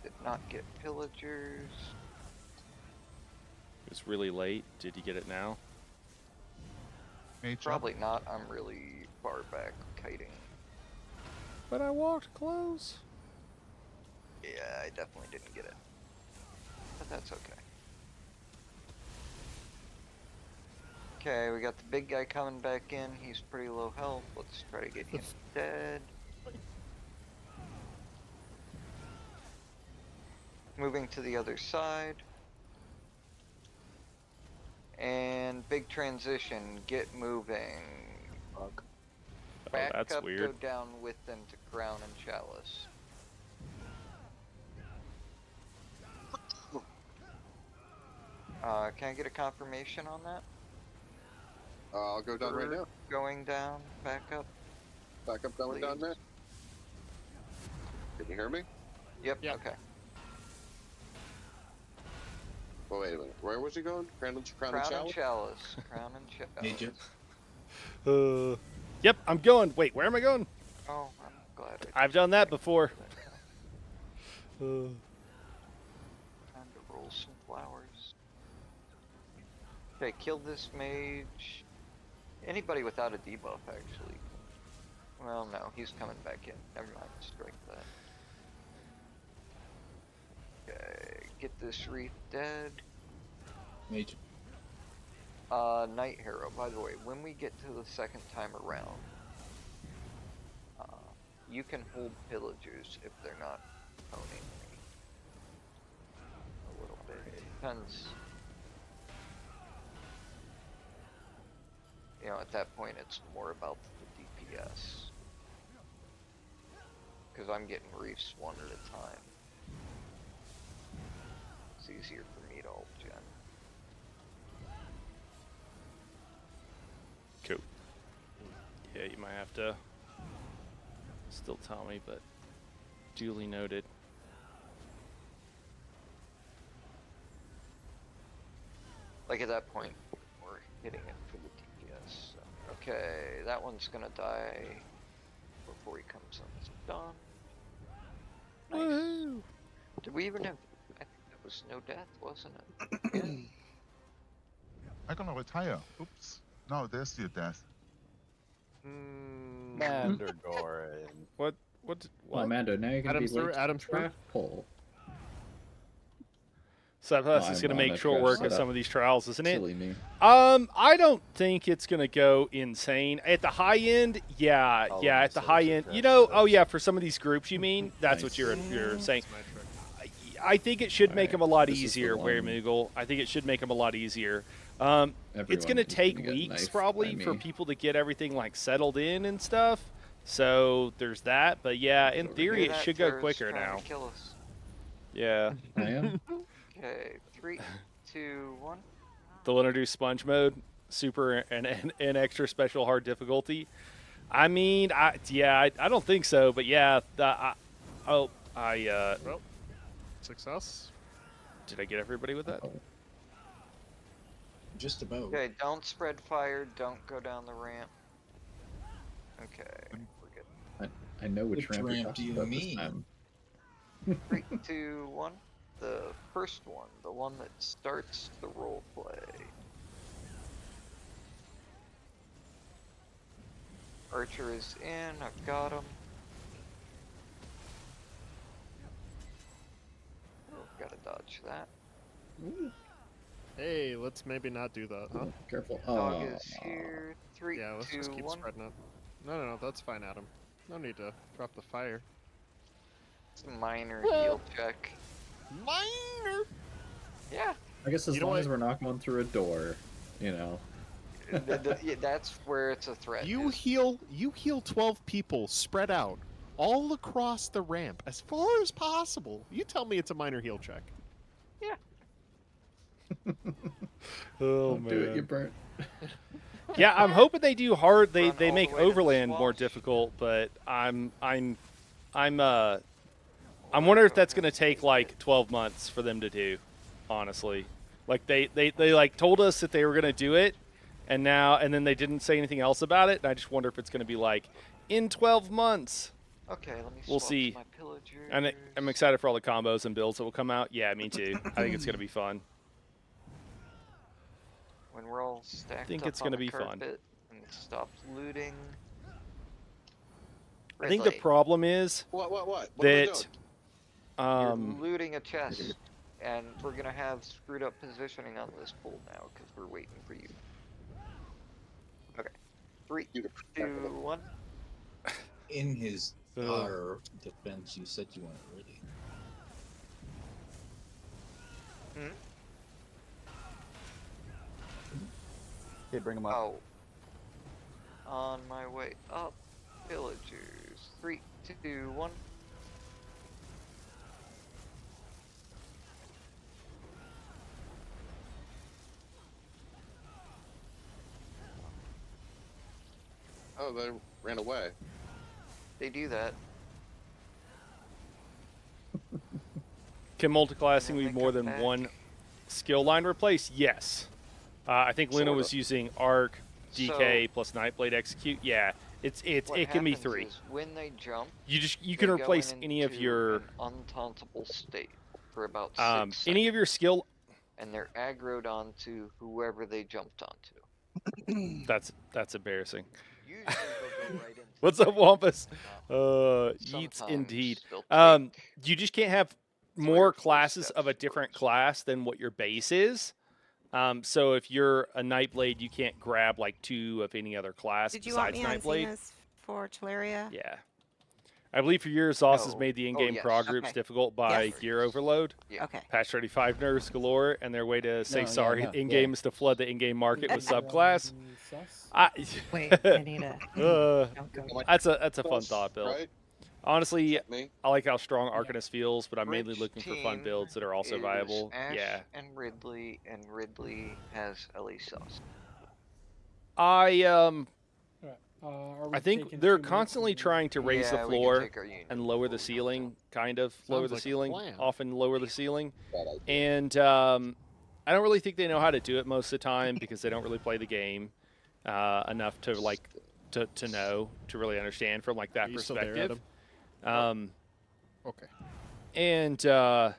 Did not get pillagers. It was really late. Did you get it now? Mage up. Probably not. I'm really far back kiting. But I walked close. Yeah, I definitely didn't get it. But that's okay. Okay, we got the big guy coming back in. He's pretty low health. Let's try to get him dead. Moving to the other side. And big transition. Get moving. Oh, Back that's up, weird. go down with them to Crown and Chalice. Can I get a confirmation on that? I'll go down right We're now. Going down, back up. Back up, going down Please. there. Can you hear me? Yep, Yep. okay. Oh, wait a minute. Where was he going? Crown and Crown and Chalice? Chalice. Crown and Chalice. Agent. Yep, I'm going. Wait, where am I going? Oh, I'm glad I I've done that before. Time to roll some flowers. Okay, kill this mage. Anybody without a debuff, actually. Well, no, he's coming back in. Never mind, strike that. Okay, get this Reef dead. Agent. Night Hero, by the way, when we get to the second time around, you can hold pillagers if they're not owning me. A little bit. It depends. You know, at that point, it's more about the DPS. Because I'm getting reefs one at a time. It's easier for me to ult gen. Cool. Yeah, you might have to still tell me, but duly noted. Like at that point, we're hitting it for the DPS. So. Okay, that one's gonna die before he comes in. So done. Nice. Woo! Did we even have? I think that was no death, wasn't it? I'm gonna retire. Oops. No, there's still death. Mandragoran. What? Well, Mando, now you're going to be Adam's through, late to Adam's the through. draft poll. So that's No, just I'm going to on make a short trash work of setup. some of these trials, isn't it? Silly me. I don't think it's going to go insane. At the high end, yeah, All yeah, of at the them high say end. trash You know, setups. oh yeah, for some of these groups, you mean? That's what Nice. you're saying. That's my trick. I think it should make Alright, them a lot this is the easier, one. Where Moogle. I think it should make them a lot easier. It's Everyone going to is take gonna get weeks knifed probably by for me. people to get everything like settled in and stuff. So there's that, but yeah, in Over theory Hear it that, should go Terror's quicker trying now. to kill us. Yeah, I am. Okay, 3, 2, 1. they'll introduce sponge mode, super and extra special hard difficulty. I mean, I don't think so, but yeah, Well, success. did I get everybody with that? Oh, Just about. Okay, don't spread fire. Don't go down the ramp. Okay, we're good. I know which Which ramp you're ramp do talking you about this mean? time. 3, 2, 1. The first one, the one that starts the role play. Archer is in. I've got him. Oh, gotta dodge that. Hey, let's maybe not do that, huh? Oh, careful. Dog Oh, is here. 3, Yeah, let's 2, just keep 1. spreading it. No, that's fine, Adam. No need to drop the fire. It's a minor heal check. Minor! Yeah, I guess as You know long what? as we're not going through a door, you know. yeah, that's where it's a threat. You is- heal 12 people spread out all across the ramp as far as possible. You tell me it's a minor heal check. Oh Don't do it, you burnt. Yeah, I'm hoping they do hard. They Run all the make way to the Overland more swamps. difficult, but I'm wondering if that's going to take like 12 months for them to do. Honestly, like they like told us that they were going to do it, and then they didn't say anything else about it. And I just wonder if it's going to be like in 12 months. Okay, let me We'll swap see. my pillagers. And I'm excited for all the combos and builds that will come out. Yeah, me too. I think it's going to be fun. When we're all stacked think up it's on gonna the be fun. carpet and stop looting. I think the Ridley, problem is What am I that doing? you're looting a chest, and we're gonna have screwed up positioning on this pool now because we're waiting for you. Okay, 3, 2, 1. In his Ugh. our defense, you said you weren't ready. Okay, bring him up. Oh, on my way up, villagers. 3, 2, 1. Oh, they ran away. They do that. Can multiclassing And be then they more come than back. one skill line replace? Yes. I think Luna Sorta. was using Arc, DK So- plus Nightblade Execute. Yeah, What it can be happens 3. is when they jump, You they can go replace any of into your an untauntable state for about 6 seconds. any of your skill. And they're aggroed onto whoever they jumped onto. That's embarrassing. Usually they'll go right into What's the up, thing. Wampus? Yeets Sometimes indeed. they'll take You just can't have 3 or more 4 classes of a steps different first. class than what your base is. So if you're a Nightblade, you can't grab like 2 of any other class Did you want besides me on Nightblade. Zenith for Teleria? Yeah. I believe for years, Zoss has No. made the Oh, in-game yes. prog groups Okay. difficult by Yes. gear overload. Yeah. Okay. Patch 35 nerfs galore, and their way to say No, yeah, sorry no, in-game yeah. is to flood the in-game market with You're subclass. already sus? Wait, I need a. Don't go. That's a fun Plus, thought, Bill. Right? Honestly, Me? I like how strong Arcanist feels, but I'm mainly Which looking for fun team builds that are also is viable. Ash Yeah. and Ridley has Ellie Sus. I Alright, are we I think taking they're 2 minutes constantly and- trying to raise the Yeah, we can floor take our unit and lower the before we ceiling, kind of lower Sounds the like a ceiling, plan. often lower the ceiling. Bad idea. And I don't really think they know how to do it most of the time because they don't really play the game enough to like to know, to really understand from like that Are you still there, perspective. Adam? Okay. Okay.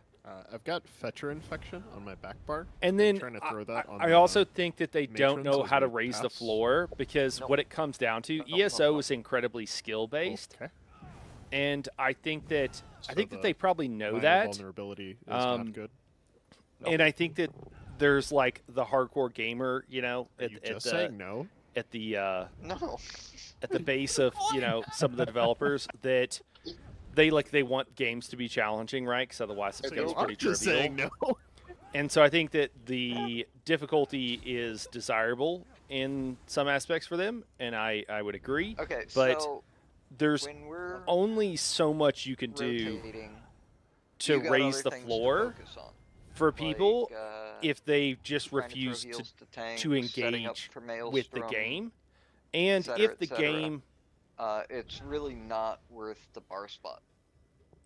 I've got Fetcher infection on my back bar. And I'm then trying to throw that on I the also think that they don't matrons know as how to we raise the pass. floor because Nope. what it comes down to, Nope, ESO nope. is incredibly skill based, Okay. and I think that So that they probably know minor that. vulnerability is Um, not good. And I think that there's like the hardcore gamer, you know, Are you just saying no? at the No. at the base of some of the developers that they want games to be challenging, right? Because otherwise it So becomes you pretty I'm just trivial. saying no. And so I think that the difficulty is desirable in some aspects for them, and I would agree. Okay, But so there's when we're only so much you can do rotating, to you got raise other the things floor focus on, for people like, if they just trying to throw refuse heals to tanks, to setting up engage for with the Maelstrom, game. And cetera, if the et cetera. game it's really not worth the bar spot.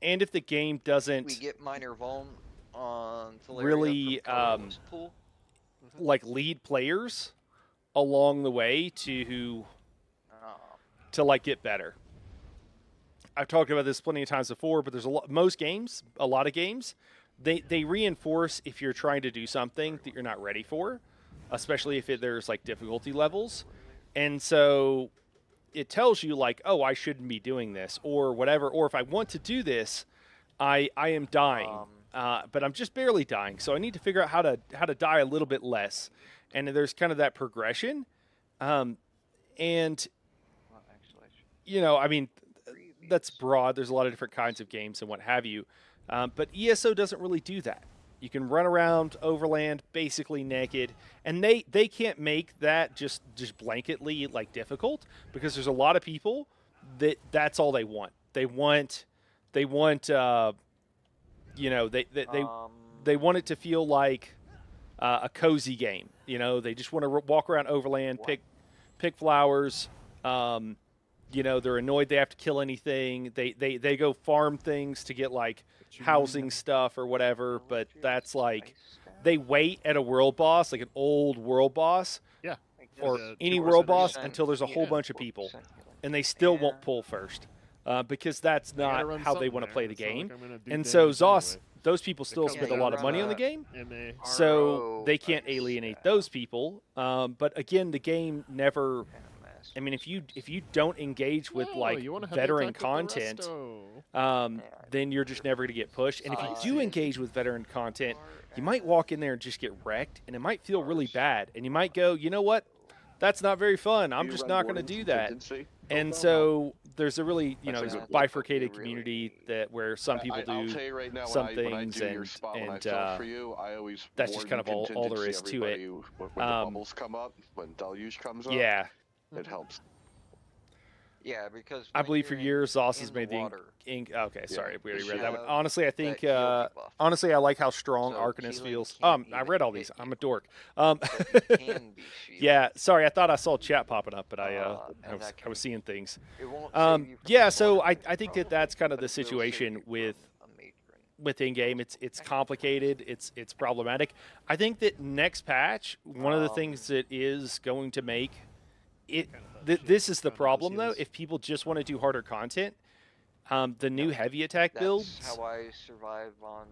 game We doesn't get minor vuln on Teleria really, from Carlos pool. like lead players along the way to like get better. I've talked about this plenty of times before, but there's a lot of games, they reinforce if you're trying to do something that you're not ready for, especially if there's like difficulty levels. And so it tells you like, oh, I shouldn't be doing this or whatever, or if I want to do this, I am dying. But I'm just barely dying, so I need to figure out how to die a little bit less. And there's kind of that progression. And Well, actually, I should I mean, that's broad. There's a lot of different kinds of games and what have you. But ESO doesn't really do that. You can run around overland basically naked, and they can't make that just blanketly like difficult because there's a lot of people that's all they want. They want they want it to feel like a cozy game. They just want to walk around overland, pick flowers. They're annoyed they have to kill anything. They go farm things to get like housing stuff or whatever, but that's like they wait at a world boss, like an old world boss, Yeah. or The any 2% world boss healing. until there's a whole bunch of people, and they still won't pull first because that's They gotta not run how they something want to there. play the It's not like game. I'm gonna do And so damage Zoss, anyway. those people still come spend to a lot of run money a- on the game. And they So they can't RO alienate those people. But again, the game never. I mean, if you don't engage with No, like you wanna have the veteran attack with the content, resto. then you're just never going to get pushed. And if you do see. engage with veteran content, you might walk in there and just get wrecked, and it might feel really bad. And you might go, you know what? That's not very fun. I'm You just run not going to warnings do and that. contingency? And so there's a really, That's a there's a good- bifurcated really- community that where some people I'll do tell you right now, some when I things do your and spot when I and fill for you, I always that's just warn kind of all there is to it. everybody when the bubbles come up, when deluge comes up. Yeah. It helps. Yeah, because I when believe for you're years Zoss has in the made the water, ink. Okay, sorry, we already you read that one. have Honestly, I think. that healing buff. Honestly, I like how strong So Arcanist healing feels. can't I even read all hit these. I'm you, a dork. but you can be shielded. Yeah, sorry, I thought I saw chat popping up, but I and that was seeing things. It won't save you from Yeah, the so water I type think that problem, that's kind of but the it will save situation you with from a matron. with in-game. It's complicated. It's problematic. I think that next patch, one of the things that is going to make it. This is the problem though. If people just want to do harder content, the new heavy attack That's builds, how I survive on.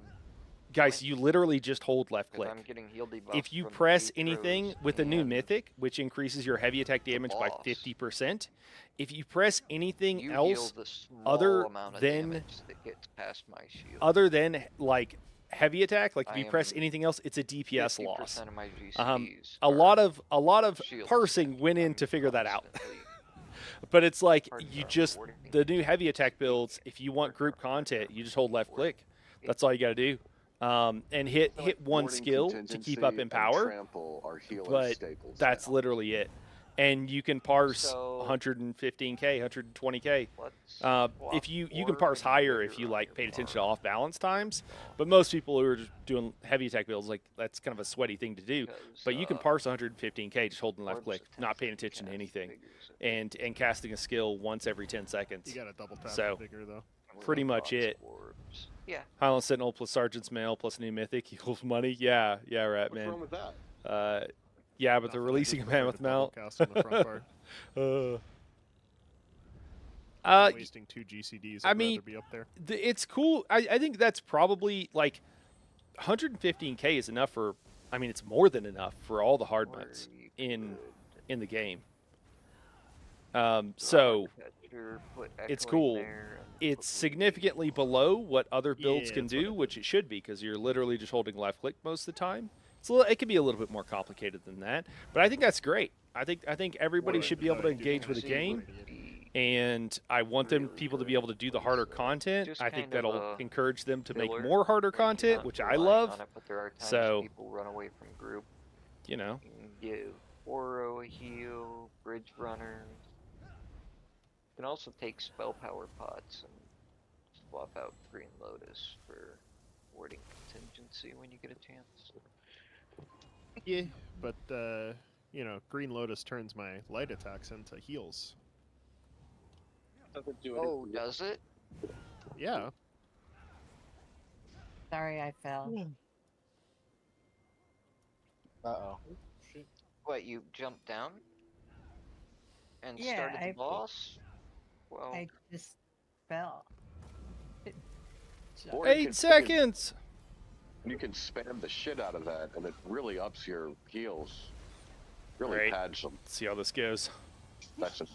guys, you literally just hold left 'Cause click. I'm getting heal debuffs If you from press Atros anything with the new and mythic, which increases your heavy attack damage by boss. 50%, if you press anything you else heal the small other amount of than damage that gets past my shield. like heavy attack, like if I you press am anything else, it's a DPS loss. 50% of my GCs A are lot of shield parsing went in I'm to figure that out. constantly- But it's like Pardon you our just recording. the new heavy attack builds. If you want group content, you just hold left click. That's all you got to do, and hit one Warding skill to keep up in contingency power. and trample are healer But staples that's now. literally it. And you can parse So- 115k, 120k. Let's If you can swap parse orb and higher if vigor you on like your paid attention to bar. off balance times. But most people who are just doing heavy attack builds, like that's kind of a sweaty thing to do. Because, But you can parse 115k just holding left orbs click, attempt not paying to attention to cast anything, vigors at and casting a skill once every 10 seconds. You got to double tap So, vigor though. pretty much lots of it. orbs. Yeah. Highland Sentinel plus Sergeant's Mail plus new mythic equals money. Yeah, right, What's man. wrong with that? Yeah, but they're Nothing, I releasing a just prefer Mammoth to double Mount. cast on the front part. Wasting 2 GCDs. I I'd mean, rather be up there. It's cool. I think that's probably like 115k is enough for. I mean, it's more than enough for all the hard modes in the game. So it's cool. It's significantly below what other builds Yeah, can that's what I do, which it should be, because you're literally just holding left click most of the time. It can be a little bit more complicated than that, but I think that's great. I think everybody should be able to engage with the game, and I want people to be able to do the harder content. Just I think kind of that'll a encourage them to make filler, more harder like, you're content, not which I relying love. on it, but there are times So, people run away from group. you know, You can give Oro a heal, bridge runners. You can also take spell power pots and swap out Green Lotus for warding contingency when you get a chance. Yeah, but you know, Green Lotus turns my light attacks into heals. Doesn't do Oh, anything. does it? Yeah. Sorry, I fell. Uh-oh. What, you jumped down? And Yeah, started the I- boss? Well, I just fell. Or you 8 can- seconds. You can spam the shit out of that, and it really ups your heals. Really Right. pads them. Let's see how this goes. That's just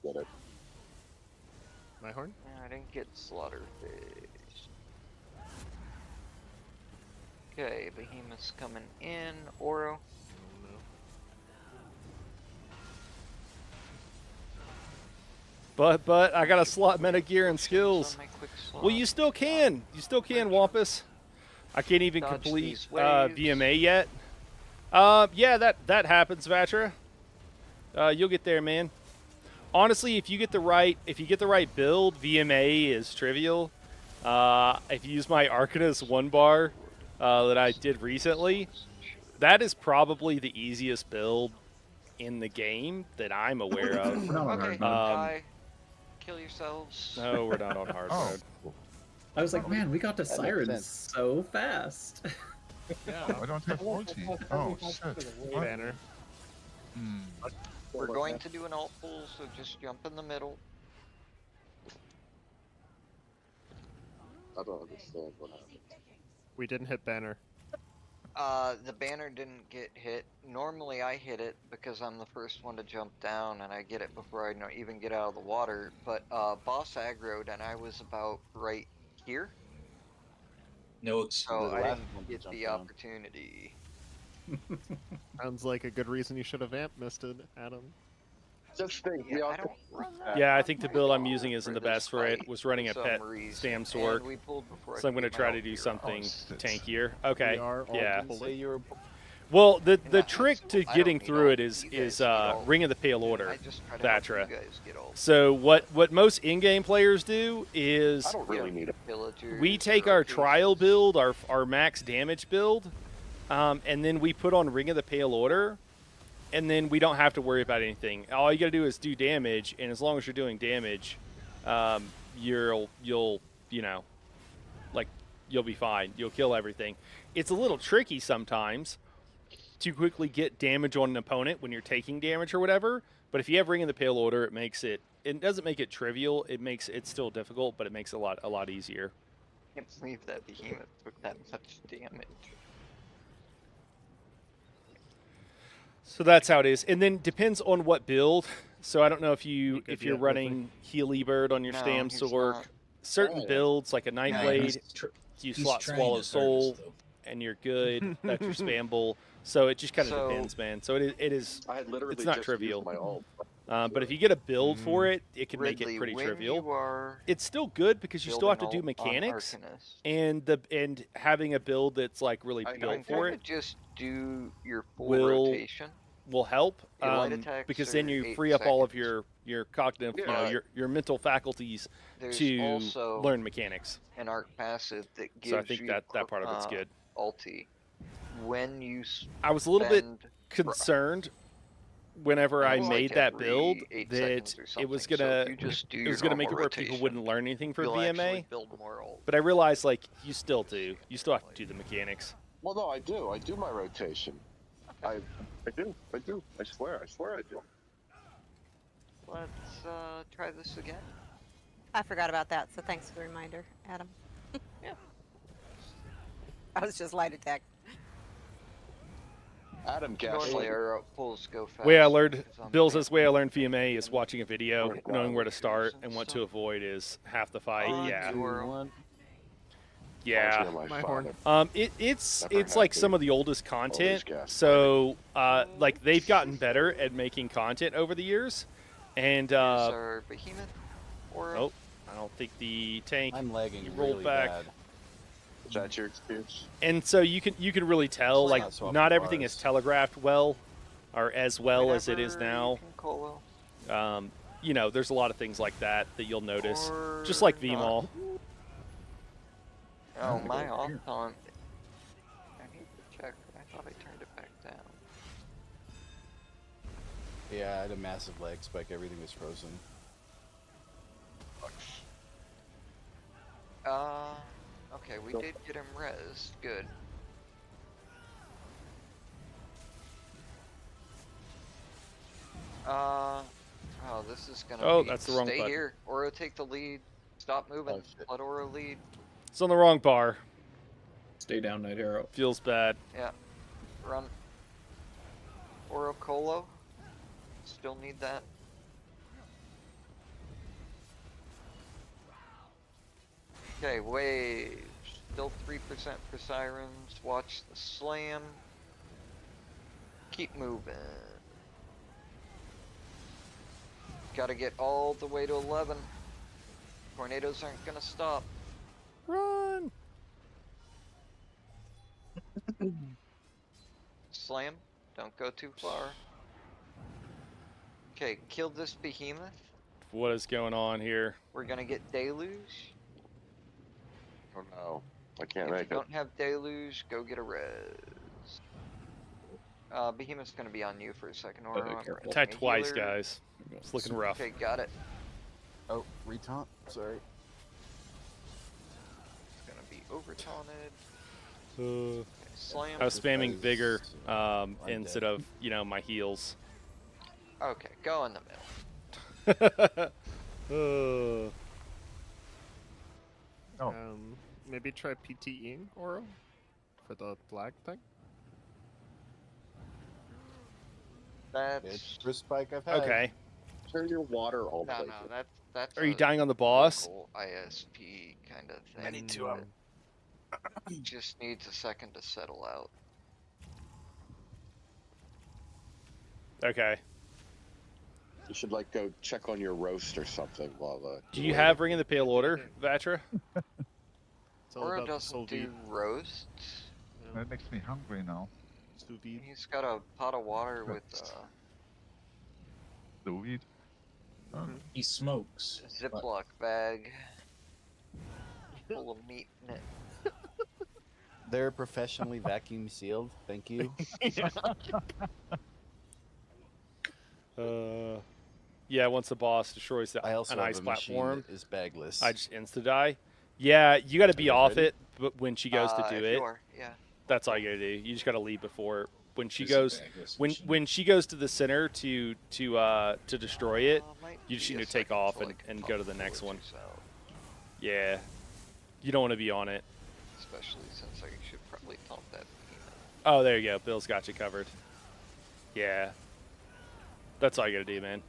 get it. My horn? I didn't get Slaughterfish. Okay, Behemoth's coming in. Oro. But I got to slot meta gear and skills. On my quick Well, you still can. You still can, Wampus. I can't even Dodge complete these waves. VMA yet. Yeah, that happens, Vatra. You'll get there, man. Honestly, if you get the right build, VMA is trivial. If you use my Arcanist 1 bar that I did recently, that is probably the easiest build in the game that I'm aware of. We're not on Okay, hard mode. die. Kill yourselves. No, we're not on hard Oh. mode. I was like, man, we got to makes Sirens sense. so fast. I don't have ulti. Oh, shit. What? Banner. Hmm. We're going to do an alt pull, so just jump in the middle. I don't understand what happened. We didn't hit banner. The banner didn't get hit. Normally I hit it because I'm the first one to jump down and I get it before I even get out of the water. But boss aggroed and I was about right here, Notes. so The I last didn't one to get jump the down. opportunity. Sounds like a good reason you should have amp misted, Adam. Just think, Yeah, we I all don't run that Yeah, I think the build I'm much using isn't the this best for it. fight Was running a for pet some reason, Stam and Sork, we pulled before I so I'm could going to get my try to alt do gear something off. tankier. Okay, We are all yeah. pulling. Say you were Well, the And trick to I getting don't need through all- it is you guys is get all- Ring of the Pale Order, I just try to help you Vatra. guys get all So what most in-game players do is I don't really need it. villagers we or take our trial rotations. build, our max damage build, and then we put on Ring of the Pale Order, and then we don't have to worry about anything. All you got to do is do damage, and as long as you're doing damage, you'll you'll be fine. You'll kill everything. It's a little tricky sometimes to quickly get damage on an opponent when you're taking damage or whatever. But if you have Ring of the Pale Order, it doesn't make it trivial. It's still difficult, but it makes it a lot easier. I can't believe that behemoth took that much damage. So that's how it is. And then depends on what build. So I don't know if You if good you're yet, running Healy Bird on your No, Stam he's Sork. not. Certain Oh. builds like a Nightblade, you he's slot trying Swallow his Soul, hardest, though. and you're good. That's your spam bull. So it just kind of So- depends, man. So it is. I had literally It's not just trivial. used my ult. But if you get a build for it, it can make Ridley, it pretty when trivial. You are It's still good because you still have to do building on mechanics, Arcanist, and having a build that's like really I built know. for kinda it just do your full will- rotation. will help. Your light attacks Because then are you 8 free up all of seconds. your cognitive, Yeah. your mental faculties There's to also learn mechanics. an arc passive that gives So I think you that part of it's good. ulti. When you I was a little bit spend concerned whenever I Well, made like that every build 8 that seconds or it was something, so gonna if you just do it your was gonna make it normal where people rotation, wouldn't learn anything for you'll VMA. actually build more ult. But I realized like you still do. You still have to do the mechanics. Well, no, I do. I do my rotation. I do. I swear I do. Let's try this again. I forgot about that, so thanks for the reminder, Adam. Yeah. I was just light attack. Adam guessed. Normally our pulls go fast. Way I learned because I'm Bill fan. says way I learned VMA is watching a video, Oh, knowing where to God. start and what to avoid is half the fight. On Yeah. to our- One. Yeah. My horn. It's Never like had some to. of the oldest content. guessed. So like they've gotten better at making content over the years, and Here's our behemoth. Or oh, I don't think the tank. I'm lagging You rolled really back. bad. Is that your experience? And so you can really tell like Not swap not the everything is bars. telegraphed well, or as well as it is whenever now. you can call There's a lot of things like that you'll notice, Or just like not. VMall. Oh, to my go off here. taunt. I need to check. I thought I turned it back down. Yeah, I had a massive lag spike. Everything was frozen. Okay, we did get him res. Good. Oh, this is gonna Oh, be. that's the wrong Stay button. here. Oro, take the lead. Stop moving. Oh, shit. Let Oro lead. It's on the wrong bar. Stay down, Night Arrow. Feels bad. Yeah. Run. Oro Colo. Still need that. Okay, waves. Still 3% for sirens. Watch the slam. Keep moving. Gotta get all the way to 11. Tornadoes aren't gonna stop. Run. Slam. Don't go too far. Okay, kill this behemoth. What is going on here? We're gonna get deluge. Oh no, I can't If make you it. don't have deluge, go get a res. Behemoth's gonna be on you for a second. Or careful. Attacked twice, guys. It's looking rough. Okay, got it. Oh, retaunt. Sorry. It's gonna be over taunted. Uh, Slam. I was spamming Because vigor I'm instead dead. of my heals. Okay, go in the middle. Oh. Maybe try PTEing Oro for the lag thing. That's It's first spike I've had. Okay. Turn your water all the no, way. no. That's. Are you a dying on the boss? local ISP kind of thing. I need to, that just needs a second to settle out. Okay. You should like go check on your roast or something while the. Do you have Ring of the Pale Order, Vatra? It's all Oro about the soul doesn't do beat. roasts. That makes me hungry now. Sous vide. He's got a pot of water with Sous vide. Oh. He smokes. a Ziploc bag full of meat in it. They're professionally vacuum sealed. Thank you. Yeah, once the boss destroys I also an have ice a machine platform, that is bagless. I just insta die. Yeah, you got to be Are you off ready? it, but when she goes to do If it, you are, yeah. that's all you got to do. You just got to leave before when she This is goes bagless when machine. when she goes to the center to destroy it. Might You just be need a to take second off till I and, can and pump go to the next one. forges out, Yeah, you don't want to be on it. especially since I should probably pump that behemoth. Oh, there you go. Bill's got you covered. Yeah, that's all you got to do, man.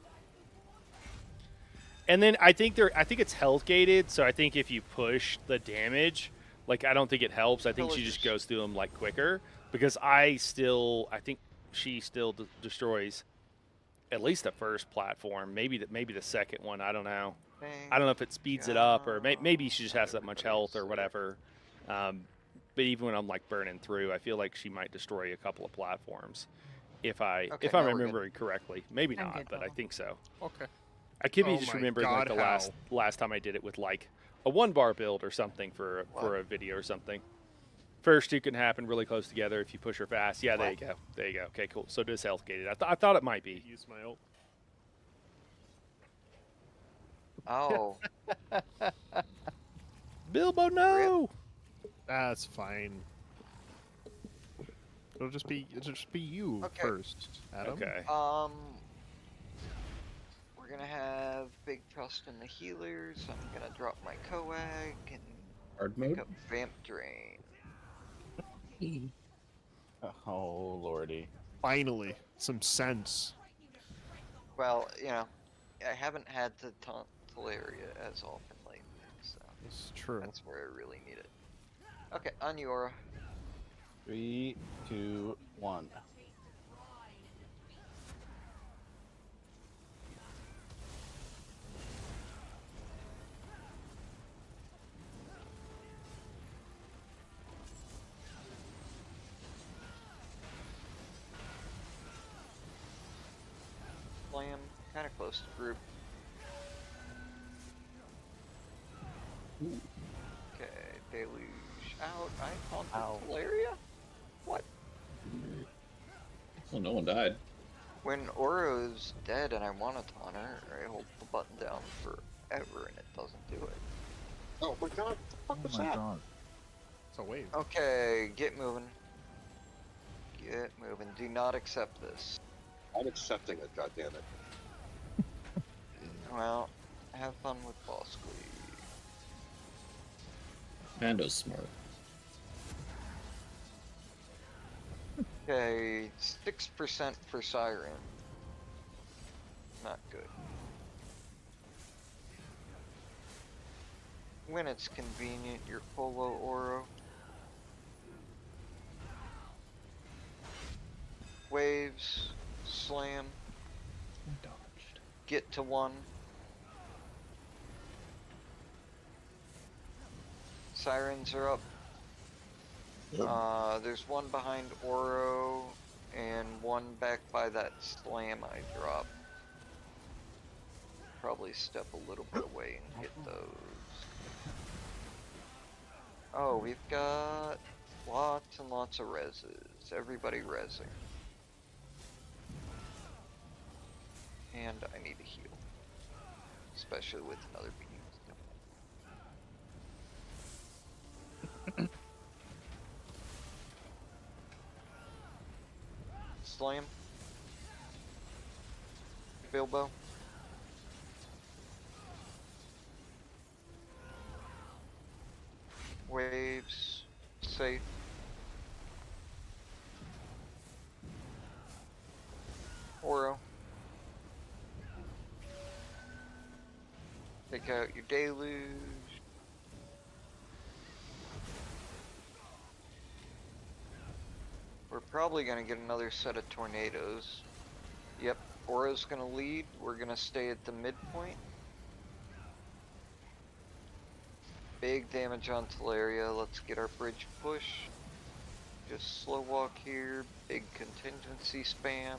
And then I think it's health gated, so I think if you push the damage, like I don't think it helps. I think she just goes through them like quicker because I think she still destroys at least the first platform, maybe the second one. I don't know. I don't know if it speeds it up or maybe she just has that much health or whatever. But even when I'm like burning through, I feel like she might destroy a couple of platforms if I'm now we're good. remembering correctly. Maybe I'm not, good, but I Bubba. think so. Okay. I could be Oh just my remembering like God, the how? last time I did it with like a 1-bar build or something for What? a video or something. First two can happen really close together if you push her fast. Yeah, there you What? go. There you go. Okay, cool. So it is health gated. I thought it might be. Use my ult. Oh, Bilbo, no. That's fine. It'll just be you Okay. first, Adam. Okay. we're gonna have big trust in the healers. I'm gonna drop my coag and Hard pick mode? up vamp drain. Oh lordy. Finally, some sense. Well, you know, I haven't had to taunt Teleria as often lately, so It's true. that's where I really need it. Okay, on Yora. 3, 2, 1. Slam, kind of close to group. Okay, deluge out. I taunted Ow. Teleria? What? Well, no one died. When Oro's dead and I want to taunt her, I hold the button down forever and it doesn't do it. Oh my god, what the fuck was that? God. It's a wave. Okay, get moving. Get moving. Do not accept this. I'm accepting it, goddammit. Well, have fun with boss Glee. Pando's smart. Okay, 6% for Siren. Not good. When it's convenient, your Polo Oro. Waves, slam, Dodged. get to 1. Sirens are up. There's one behind Oro and one back by that slam I dropped. Probably step a little bit away and get those. Oh, we've got lots and lots of reses. Everybody resing. And I need to heal. Especially with another beam. Slam. Bilbo. Waves. Safe. Oro. Take out your deluge. We're probably gonna get another set of tornadoes. Yep, Oro's gonna lead. We're gonna stay at the midpoint. Big damage on Teleria. Let's get our bridge push. Just slow walk here. Big contingency spam.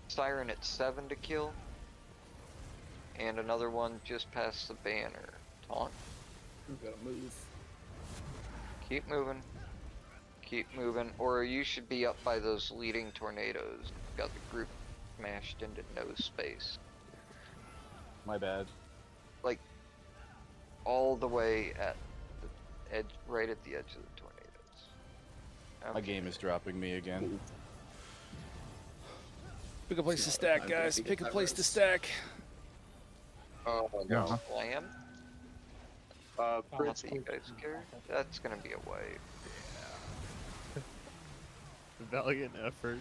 Siren at 7 to kill. And another one just past the banner. Taunt. We gotta move. Keep moving. Keep moving. Or you should be up by those leading tornadoes. Got the group smashed into no space. My bad. Like, all the way at the edge, right at the edge of the tornadoes. My game is dropping me again. Pick a place to stack, guys. Pick a place to stack. Oh no. Slam? Not that you guys care. That's gonna be a wave. Valiant effort.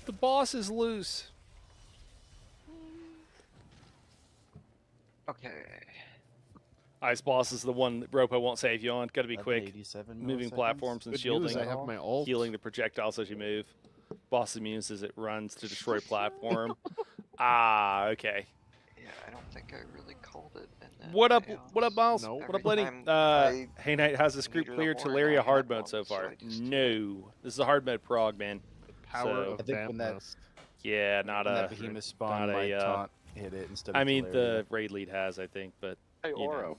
The boss is loose. Okay. Ice boss is the one that Ropo won't save you on. Got to be quick. 87 Moving milliseconds. platforms and Good shielding. news, I have my ult. Healing the projectiles as you move. Boss immune as it runs to destroy platform. Okay. Yeah, I don't think I really called it. And then What up? failed. What up, Miles? No. What up, Every Lenny? time I Hey, Knight, how's this group needed a cleared horn, Teleria I hard had mode one, so so far? I just- No. This is a hard mode prog, man. Power So- of I think when that- Vamp. Yeah, not When a. that behemoth spawn, not my a, taunt hit it instead of I mean, Teleria. the raid lead has, I think, but Hey, you know, Oro.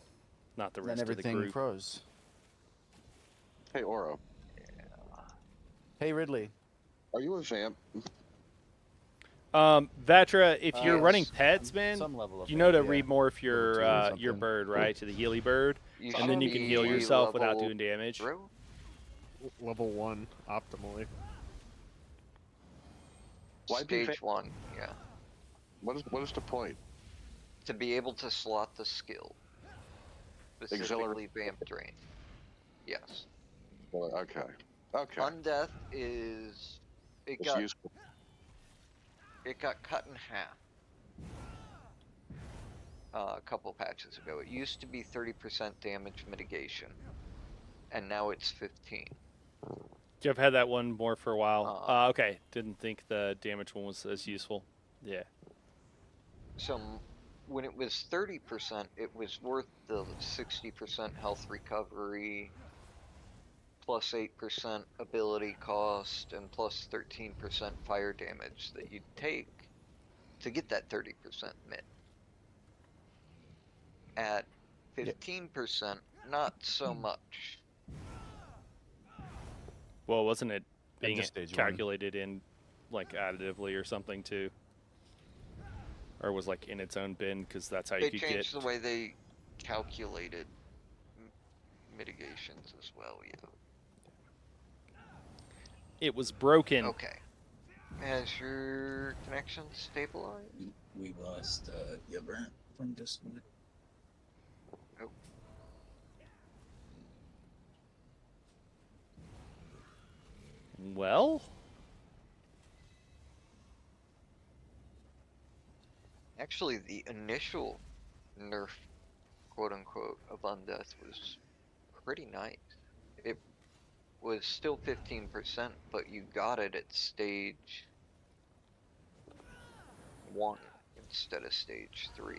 not the Then rest of the everything group. froze. Hey, Oro. Hey, Ridley. Are you a vamp? Vatra, if you're running Yes, pets, man, some level of you know to vamp, yeah. remorph Level 2 or your something. bird, right, to the Healy bird, You and then should you can be heal yourself without level doing damage. 0. Level 1 optimally. Why be Stage 1, yeah. What is the point? To be able to slot the skill. Specifically Vamp Drain. Yes. Well, okay. Okay. Undeath is... It's useful. It got cut in half. A couple patches ago. It used to be 30% damage mitigation. And now it's 15. I've had that one more for a while. Okay, didn't think the damage one was as useful. Yeah. So when it was 30%, it was worth the 60% health recovery, plus 8% ability cost, and plus 13% fire damage that you'd take to get that 30% mid. At 15%, not so much. Well, wasn't it And being just stage 1. calculated in like additively or something too? Or was like in its own bin because that's how you They could changed get. the way they calculated mitigations as well, yeah. It was broken. Okay. Has your connection stabilized? We lost Yabran from Discord. Oh. Well, Actually, the initial nerf, quote unquote, of Undeath was pretty nice. It was still 15%, but you got it at stage 1 instead of stage 3.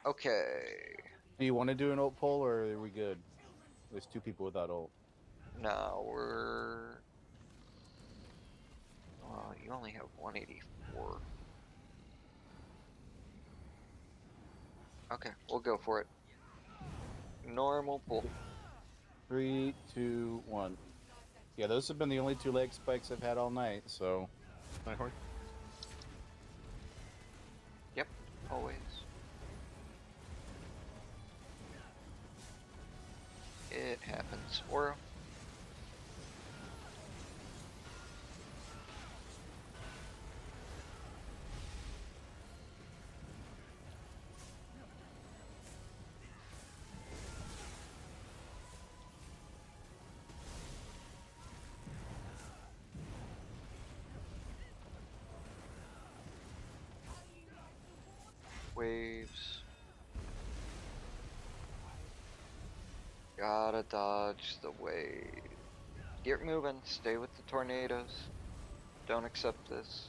Okay. Do you want to do an ult poll, or are we good? There's 2 people without ult. Now we're... Well, you only have 184. Okay, we'll go for it. Normal pull. 3, 2, 1. Yeah, those have been the only 2 leg spikes I've had all night, so... Nighthorn. Yep, always. It happens. Oro. Waves. Gotta dodge the wave. Get moving. Stay with the tornadoes. Don't accept this.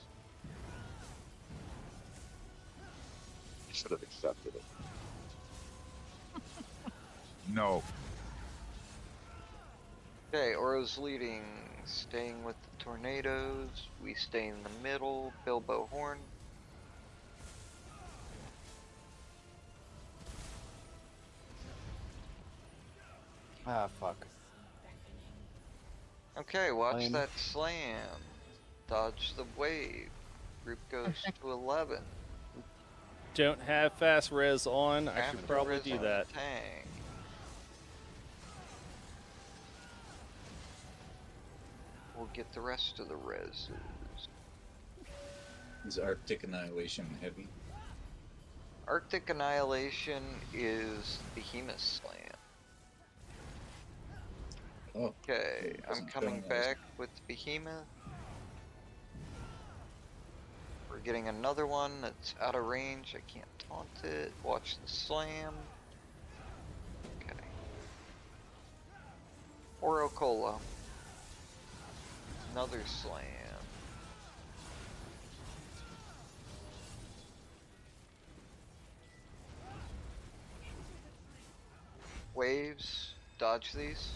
You should have accepted it. No. Okay, Oro's leading, staying with the tornadoes. We stay in the middle, Bilbo Horn. Ah, fuck. Okay, watch Lame. that slam. Dodge the wave. Group goes to 11. Don't have fast res on. I should After probably res do on that. the tank. We'll get the rest of the reses. Is Arctic Annihilation heavy? Arctic Annihilation is Behemoth Slam. Oh, Okay, it I'm wasn't coming showing those. back with Behemoth. We're getting another one that's out of range. I can't taunt it. Watch the slam. Okay. Orocola. Another slam. Waves. Dodge these.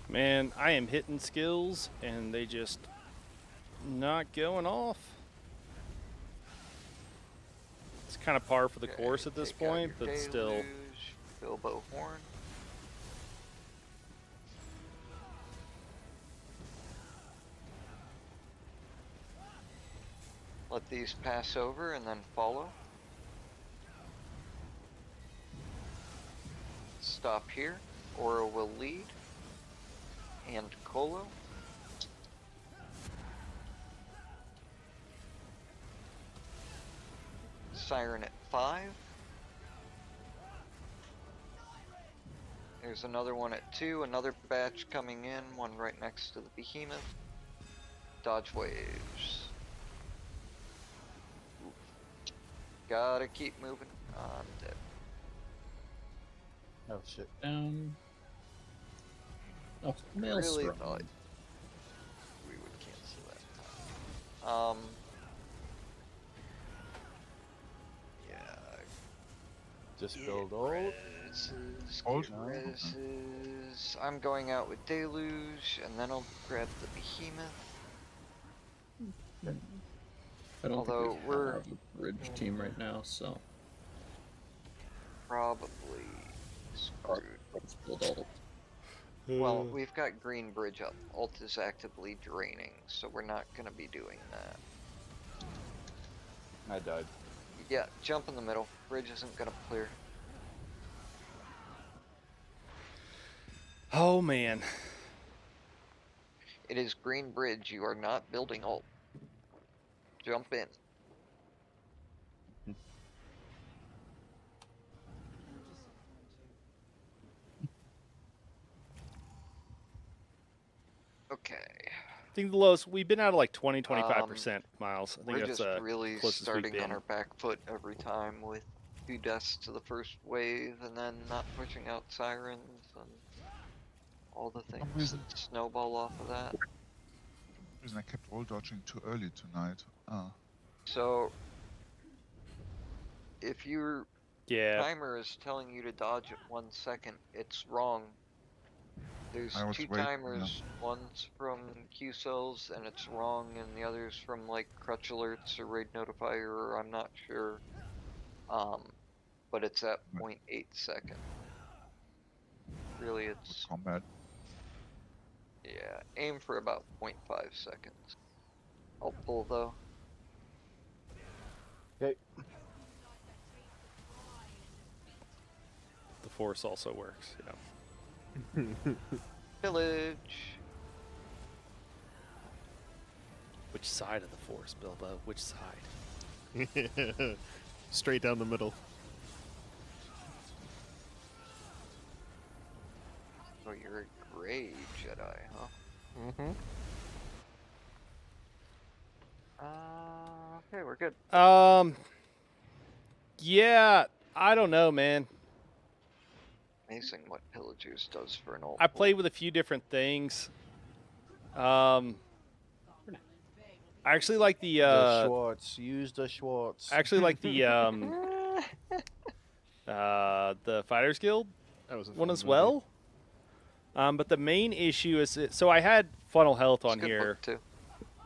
Man, I am hitting skills and they just not going off. It's kind of par for the Okay, course at this take out point, your but still. Deluge, Bilbo Horn. Let these pass over and then follow. Stop here. Aura will lead. And Colo. Siren at 5. There's another one at 2, another batch coming in, one right next to the Behemoth. Dodge waves. Oof. Gotta keep moving. I'm dead. Oh shit. Oh, Really Maelstrom. thought we would cancel that. Yeah. Just build old. Reses, Old? get No, okay. reses. I'm going out with Deluge, and then I'll grab the Behemoth. I don't Although think we we're- have a bridge team right now, so Probably screwed. let's build all. Well, we've got green bridge up. Ult is actively draining, so we're not gonna be doing that. I died. Yeah, jump in the middle. Bridge isn't gonna clear. Oh man. It is green bridge. You are not building ult. Jump in. Okay. I think the lowest, we've been out of like 20-25%, Miles. I think We're that's just really closest we've starting been. on our back foot every time with 2 deaths to the first wave and then not pushing out sirens and all the things reason- that snowball off of that. Reason I kept roll dodging too early tonight. So if your Yeah. timer is telling you to dodge at 1 second, it's wrong. There's I was 2 waiting, timers, one's from Q cells and it's wrong, and the other's from like crutch alerts or raid notifier, or I'm not sure. But it's at 0.8 second. Really, it's Combat. yeah. Aim for about 0.5 seconds. I'll pull though. Okay. The force also works. Yeah. Village. Which side of the force, Bilbo? Which side? Straight down the middle. Oh, you're a gray Jedi, huh? Mm-hmm. Okay, we're good. Yeah, I don't know, man. Amazing what Pillagers does for an ult. I played with a few different things. I actually like the Schwartz. Use the Schwartz. I actually like the Fighters Guild That was a one fun as movie. well. But the main issue is so I had funnel health on It's a good here book, too.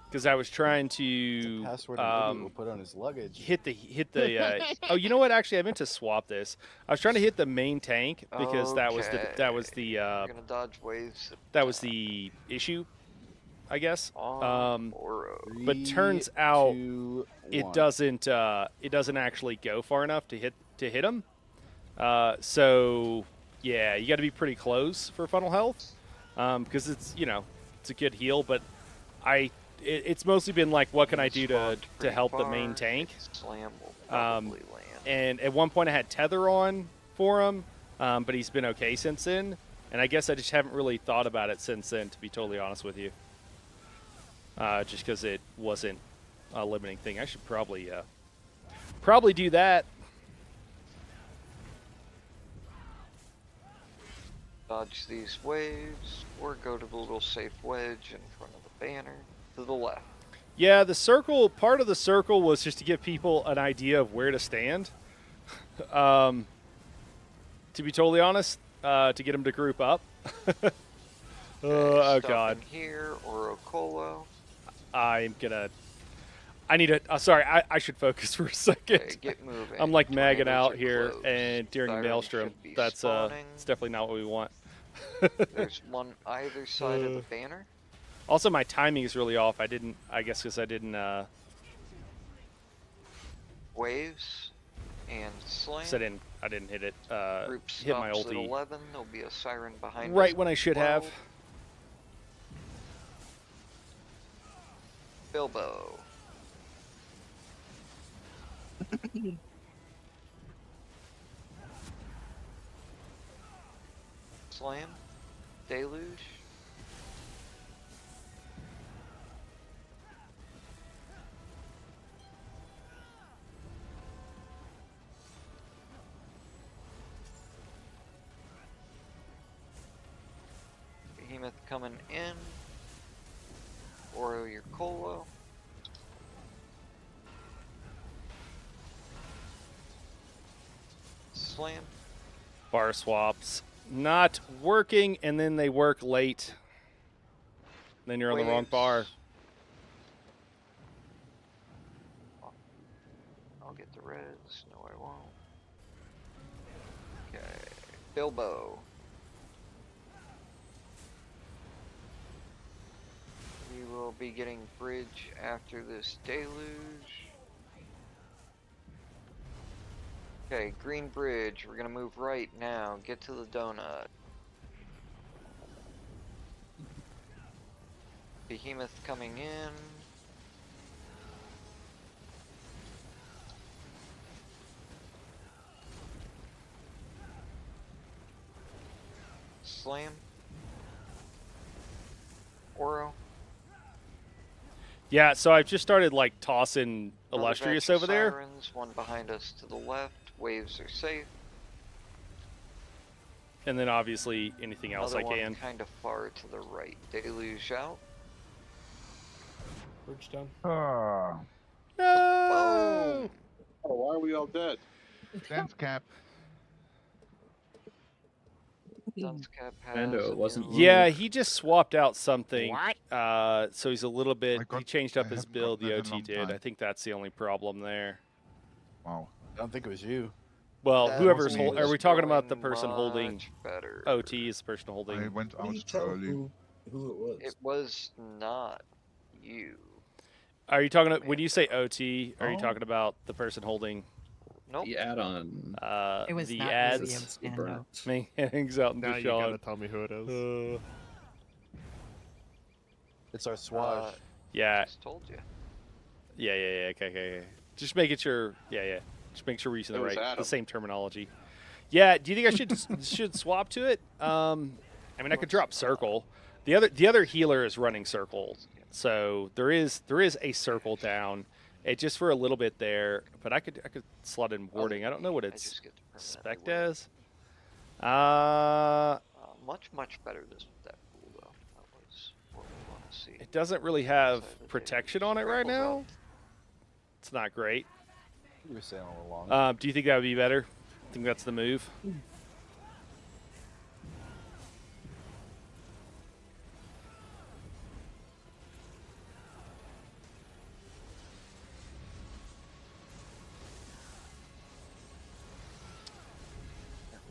because I was trying to Password an idiot will put on his luggage. hit the. Oh, you know what? Actually, I meant to swap this. I was trying to hit the main tank because that was the We're gonna dodge waves. that was the issue, I guess. On Oro. But turns out 2, it 1. doesn't actually go far enough to hit him. So yeah, you got to be pretty close for funnel health because it's it's a good heal. But it's mostly been like, what can I do to help the main tank? Slam will probably land. And at one point I had tether on for him, but he's been okay since then. And I guess I just haven't really thought about it since then, to be totally honest with you. Just because it wasn't a limiting thing. I should probably do that. Dodge these waves, or go to the little safe wedge in front of the banner to the left. Yeah, the circle, part of the circle was just to give people an idea of where to stand. To be totally honest, to get them to group up. Oh, God. Here, Orocolo. I need to, sorry, I should focus for a second. Okay, get moving. I'm like magging Tornadoes out are here, close. and during Sirens Maelstrom, should be that's spawning. it's definitely not what we want. There's one either side of the banner. Also, my timing is really off. I guess because I didn't, Waves and slam. I didn't hit it, Group hit my stops at ulti 11. There'll be a siren behind us. right when I should have. 12. Bilbo. Slam. Deluge. Behemoth coming in. Oro your Colo. Slam. Bar swaps not working, and then they work late. Then you're on the wrong Waves. bar. I'll get the res. No, I won't. Okay. Bilbo. We will be getting bridge after this deluge. Okay, green bridge. We're gonna move right now. Get to the donut. Behemoth coming in. Slam. Oro. Yeah, so I've just started like tossing Another Illustrious batch of over there. Sirens, one behind us to the left. Waves are safe. And then obviously anything else Another I one can. kind of far to the right. Deluge out. Bridge done. Ah, No! Oh, why are we all dead? dance cap. Dunce cap has. Mando, it wasn't a- you. Yeah, he just swapped out something. What? So he's a little bit. I got- He changed up I his haven't build. gotten The that in a OT long did. time. I think that's the only problem there. Wow. I don't think it was you. Well, That whoever's was Are we talking about the going person holding much better. OT? Is the person I holding? went How do you out tell early. who it was? It was not you. Are you talking? When you say OT, are you Oh. talking about the person holding Nope. The add-on. It was the not ads? William The Stando. burnout. Me hangs out in Now you gotta Deshaun. tell me who it is. It's our swash. Yeah, Just told you. yeah. Okay. Just making sure. Yeah. Just make sure we're using It was the Adam. same terminology. Yeah. Do you think I should swap to it? I mean, I could drop circle. The other healer is running circle, so there is a circle down. It just for a little bit there, but I could slot in warding. I don't know what I it's just get to spec permanently win. as. Much better this that pool though. That was what we want to see. It doesn't really have Outside the protection deluge. on it right Rifles now. up. It's not great. You were saying all along. Do you think that would be better? I think that's the move.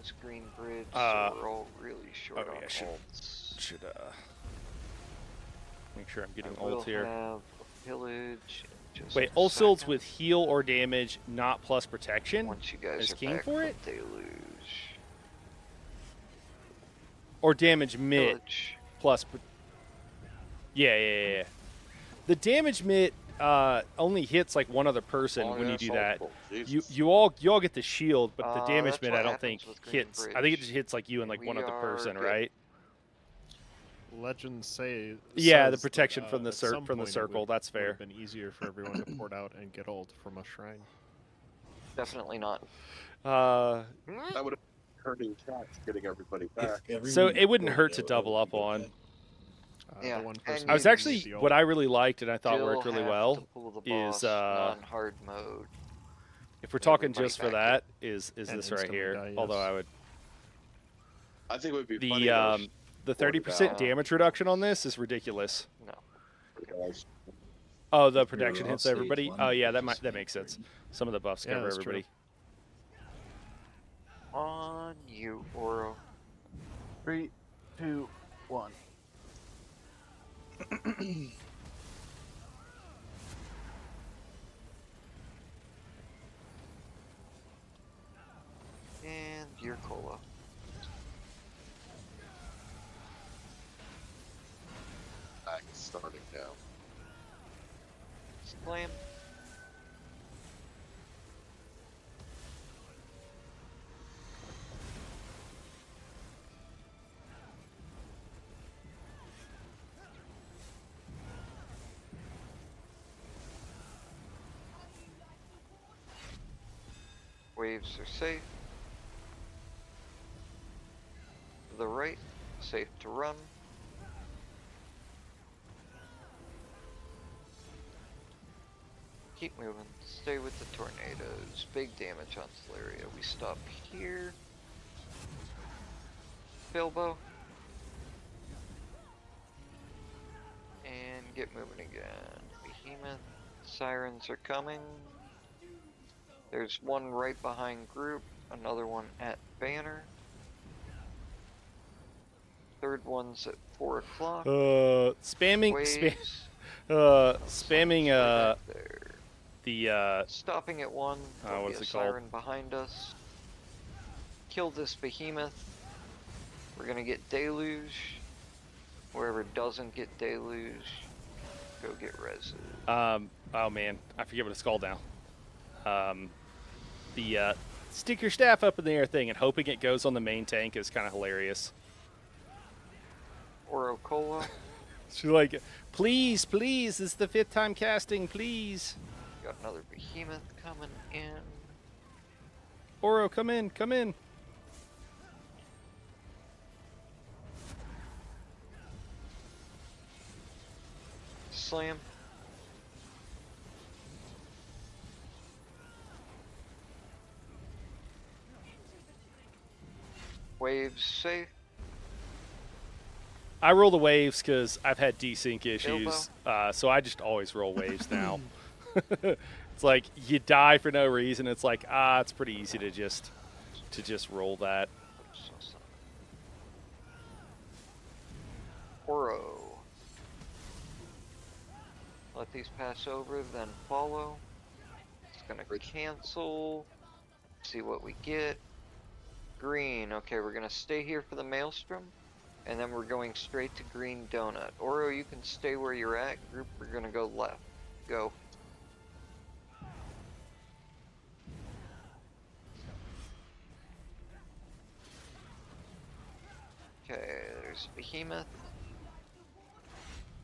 this green bridge, Uh, so we're all really short oh, on yeah, ults. should make sure I'm getting I will ult here. have a pillage in just Wait, a ult silds second. with heal or damage, not plus protection. Once you guys Is are king back for from it? deluge. Or damage mid Pillage. plus. Yeah. The damage mid only hits like one other person when you do that. You all get the shield, but the damage That's mid what I don't happens think with Green hits. I think it Bridge. just hits like you and like one We other are person, good. right? Legends say. Yeah, the says that, protection from the at some point it circle. would- That's would fair. have been easier for everyone to port out and get ult from a shrine. Definitely not. That would have hurting cats getting everybody back. So it wouldn't hurt to double up on. Yeah, The one and person I was who actually needs the ult. what I really liked and I thought Still worked really have well to pull the is boss non-hard mode. if we're talking Everybody just for back that is And this right instantly here. die, Although yes. I would I think it would be funny the 30% down. damage reduction on this is ridiculous. No. if Oh, the protection I'll hits stage everybody. one, Oh yeah, just that make makes sense. green. Some of the buffs Yeah, cover that's true. everybody. On you, Oro. 3, 2, 1. And your cola. back starting now. Slam. Waves are safe. To the right, safe to run. Keep moving. Stay with the tornadoes. Big damage on Solaria. We stop here. Bilbo. And get moving again. Behemoth. Sirens are coming. There's one right behind group. Another one at banner. Third one's at 4 o'clock. Spamming Waves. spamming Right back there. the Stopping at 1. what There'll be is a it called? siren behind us. Kill this behemoth. We're gonna get deluge. Whoever doesn't get deluge, go get resu. oh man, I forget what it's called now. The stick your staff up in the air thing and hoping it goes on the main tank is kind of hilarious. Oro Cola. She's like, please, this is the 5th time casting, please. Got another behemoth coming in. Oro, come in. Slam. Waves safe. I roll the waves because I've had desync issues, so I just always roll waves now. It's like you die for no reason. It's like it's pretty easy to just roll that. Oro. Let these pass over, then follow. It's gonna cancel. See what we get. Green. Okay, we're gonna stay here for the maelstrom, and then we're going straight to green donut. Oro, you can stay where you're at. Group, we're gonna go left. Go. Okay, there's Behemoth.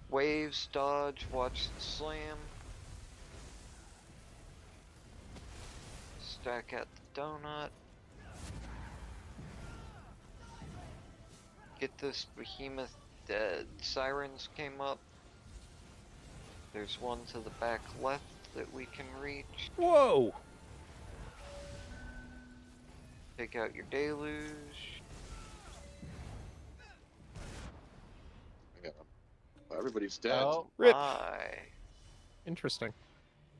Waves, dodge, watch the slam. Stack at the donut. Get this behemoth dead. Sirens came up. There's one to the back left that we can reach. Whoa! Take out your deluge. Yeah. Everybody's dead. Oh, Rip. Aye. Interesting.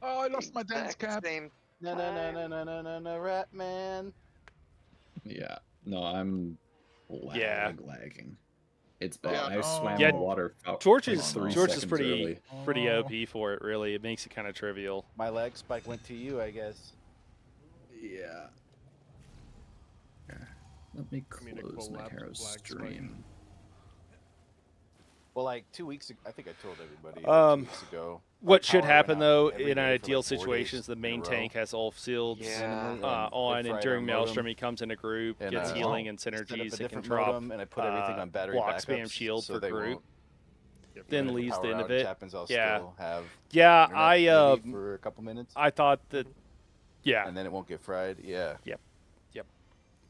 Oh, I lost my dance Exact cap. same no, time. Rat Man. Yeah. No, I'm Yeah. lagging. It's bad. Yeah. I swam Yeah, in the water. George like is 3 George is seconds pretty early. pretty OP for it. Really, it makes it kind of trivial. My leg spike went to you, I guess. Yeah. Let me Communicable close Night Hero's lag spike. stream. Well, like 2 weeks ago, I think I told everybody 2 weeks ago. What our should power happen went out though, every in day for, ideal like, 4 days situations, the in a main row. tank has all fields Yeah. on, and fried during our Maelstrom modem. he comes in a group, And, gets healing and set up a synergies, it can different drop modem, and I put everything on battery block backups, spam shield so for they group. Yep. Then Even if leaves power the end of outage it. happens, I'll Yeah. still have Yeah, internet maybe for a couple minutes, I thought that, yeah, and then it won't get fried. Yeah. Yep.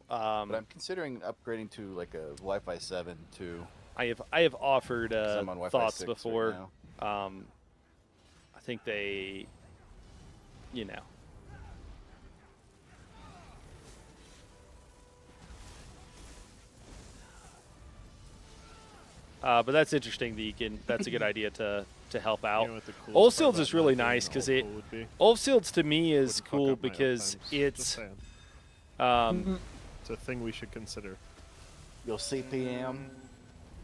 But I'm considering upgrading to like a Wi-Fi 7 too. I have offered 'Cause I'm on Wi-Fi thoughts 6 right before. now. I think they, you know. But that's interesting that you can. That's a good idea to help out. You know what the coolest part Ulfsild's about is really not doing nice because it. Ulfsild would be? Ulfsild's to me is Wouldn't fuck cool up my because uptimes. Just it's. saying. Um, It's a thing we should consider. You'll CPM.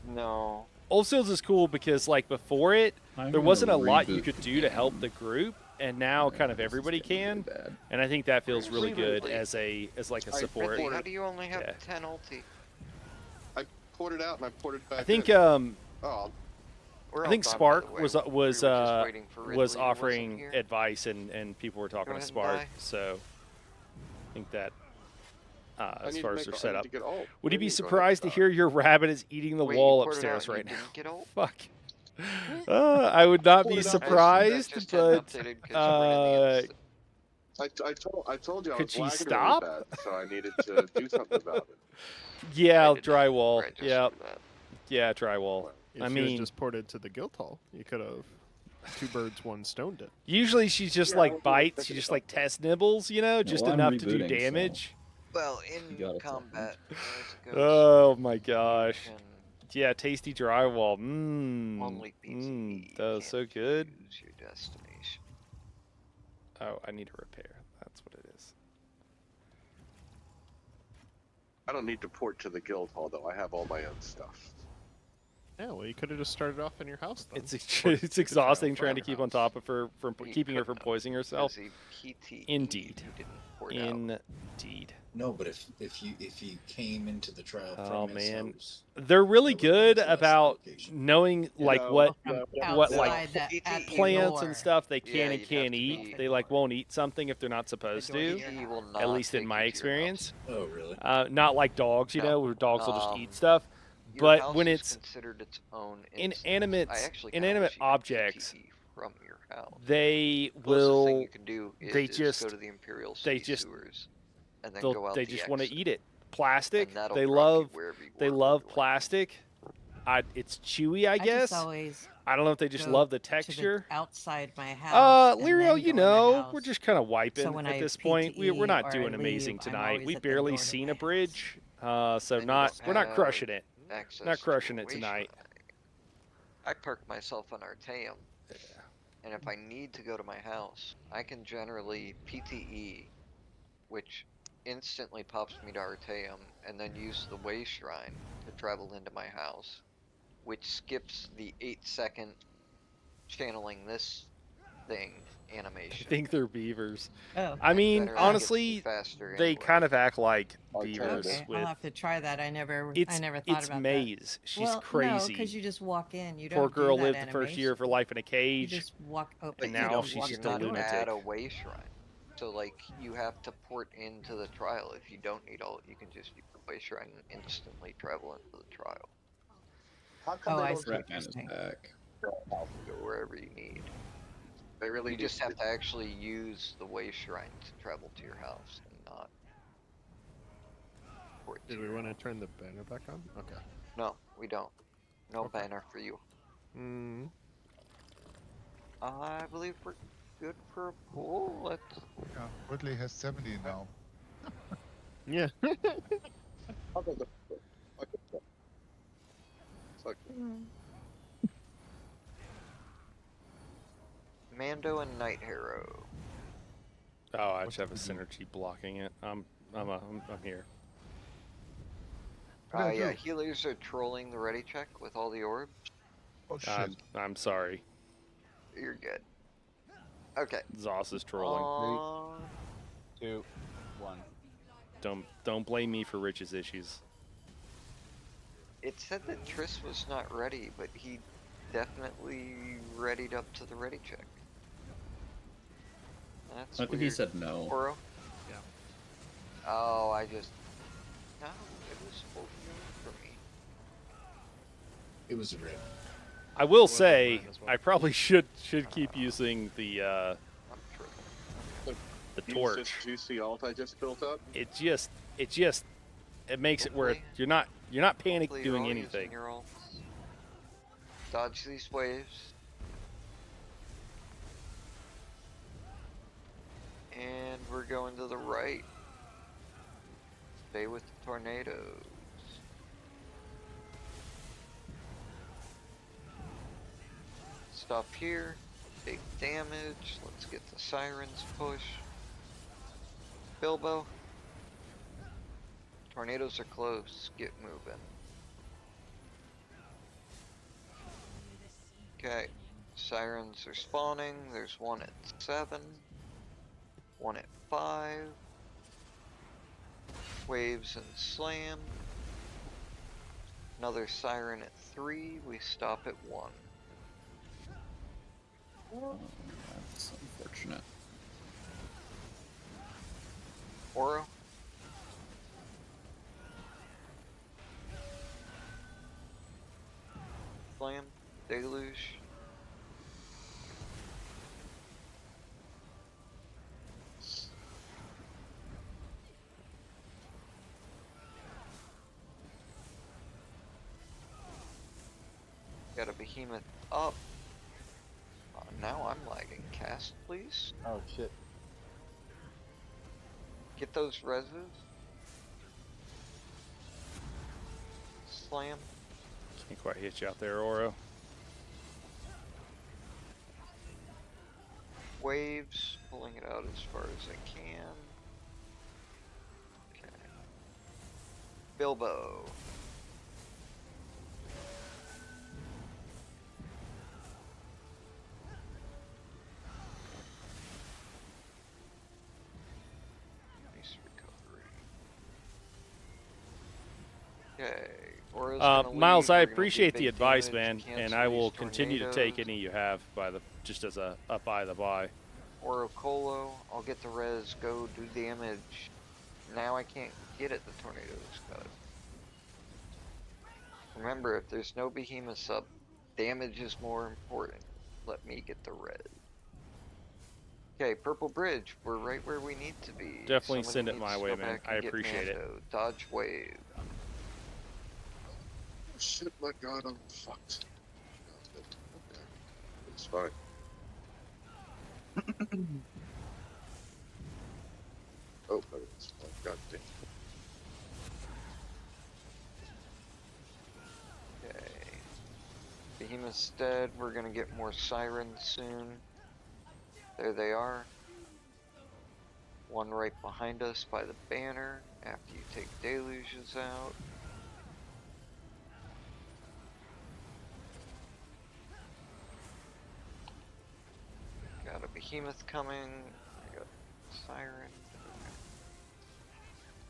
No. Ulfsild's is cool because like before it, I'm there gonna wasn't a lot you reboot could the do to help game. the group, and now kind of This is everybody getting really can, bad. and I think that feels really Reboot. good as like a Alright, support. Ridley, how do you only have Yeah. 10 ulti? I poured it out and I poured it back I think in. Oh, We're I all think done, by Spark the way. was We were just waiting for Ridley, was who wasn't offering here. advice, and people were talking Go to ahead and Spark, buy. so I think that I as need far to as make their I need setup. to get ult. Would you What do be mean, go ahead, surprised to Doc? hear your rabbit is eating the Wait, you wall poured it out upstairs and you right now? didn't get ult? Fuck. I would not Poured be it out. surprised, That just hadn't but updated 'cause you ran the I told you I Could was she lagging stop? really bad, so I needed to do something about it. yeah, I did not drywall. register Yeah, that. yeah, drywall. If I she mean, was just ported to the guild hall, you could have 2 birds, 1 stoned it. usually she's just Yeah, I like was bites. thinking She just about like test nibbles, you know, just well, I'm enough to do rebooting, so- damage. Well, You in gotta tell combat, as it goes, Oh my you gosh. can Yeah, tasty drywall. Mmm. only BTE. That was so good. Choose your destination. Oh, I need a repair. That's what it is. I don't need to port to the guild hall though. I have all my own stuff. Yeah, well, you could have just started off in your house then. It's exhausting trying to Forever keep on house. top of her from You keeping her could from not, poisoning herself. because he PTE, Indeed. he didn't port out. Indeed. No, but if you came into the trial Oh, from his man. house, They're really that would be good his last about location. knowing like know, what From what, outside like, that, at the plants door. and stuff they Yeah, can and you'd have can't to eat. be- They like won't eat something if they're not supposed door to to. your He will house. not At least in take my you to your experience. Oh, really? Not like dogs, you No. know, where dogs will just Um, eat stuff. Your But house when is it's considered its own inanimate- instance. I actually kinda inanimate wish you could objects, PTE from your house. They Closest thing will you can do is, they is just- go to the Imperial they City just- sewers and then go out they the just want to exit, eat it. Plastic. and that'll They drop you love wherever you they were love when you landed. plastic. It's chewy, I guess. just always I don't know if they just go love the to texture. outside my house. and Lirio, then you go in the know, we're house. just kind of wiping So when at I this point. We're PTE not or I doing amazing leave, I'm tonight. always We've at the barely door to seen my a bridge, so And you not don't we're not have crushing it. access Not to crushing a it way tonight. shrine. I park myself on Artaeum, and if I need to go to my house, I can generally PTE, which instantly pops me to Artaeum, and then use the way shrine to travel into my house, which skips the 8-second channeling this thing I animation. think they're beavers. Oh, I mean, Generally gets me honestly, faster they anyway. kind of act like Oh, beavers okay. with. I'll have to try that. I never thought It's about Maze. that. She's well, crazy. because you just walk in. You don't Poor girl do that lived the first year of her animation. life in a You cage. just walk. Oh, And you now don't she's walk just the a door. lunatic. Add a way shrine. So like you have to port into the trial. If you don't need ult, you can just use the way shrine and instantly travel into the trial. How come Oh, they I don't see. Ratman is Interesting. back. Go wherever you need. They really You do- just have to actually use the way shrine to travel to your house and not port to Did we your want to house. turn the banner back on? Okay. No, we don't. No Okay. banner for you. Mm. I believe we're good for a pool. Let's Yeah, Ridley has 70 now. Yeah. How about the- It's like, Mando and Night Hero. Oh, I just have a synergy blocking it. I'm here. Yeah, healers are trolling the ready check with all the orbs. Oh shit. I'm sorry. You're good. Okay. Zoss is trolling. 3, 2, 1. Don't blame me for Rich's issues. It said that Triss was not ready, but he definitely readied up to the ready check. That's I think weird. he said no. Oro? Yeah. Oh, I just... No, it was supposed for me. It was a rip. I will was on say, mine as well. I probably should keep using the I'm tripping. the Use torch. this juicy alt I just built up. It makes it where Hopefully- you're not panic Hopefully you're doing all anything. using your ults. Dodge these waves. And we're going to the right. Stay with the tornadoes. Stop here. Take damage. Let's get the sirens push. Bilbo. Tornadoes are close. Get moving. Okay. Sirens are spawning. There's one at 7. One at 5. Waves and slam. Another siren at 3. We stop at 1. That's unfortunate. Oro. Slam. Deluge. Got a behemoth up. Now I'm lagging. Cast, please. Oh shit. Get those reses. Slam. Can't quite hit you out there, Oro. Waves. Pulling it out as far as I can. Okay. Bilbo. Nice recovery. Okay. Oro's gonna Miles, lead. I We're gonna do appreciate the big advice, damage, man, and cancel I will these continue to take tornadoes. any you have just as a by the by. Oro Colo, I'll get the res, go do damage. Now I can't get it, the tornadoes got it. Remember, if there's no behemoths up, damage is more important. Let me get the res. Okay, Purple Bridge, we're right where we need to be. Definitely Somebody send it needs my to way, go man. back and I get appreciate it. Mando. Dodge wave. Oh, shit, my god, I'm fucked. Okay. It's fine. Oh, it's oh, god damn. Okay. Behemoth's dead. We're gonna get more sirens soon. There they are. One right behind us by the banner after you take deluges out. Got a behemoth coming. I got siren.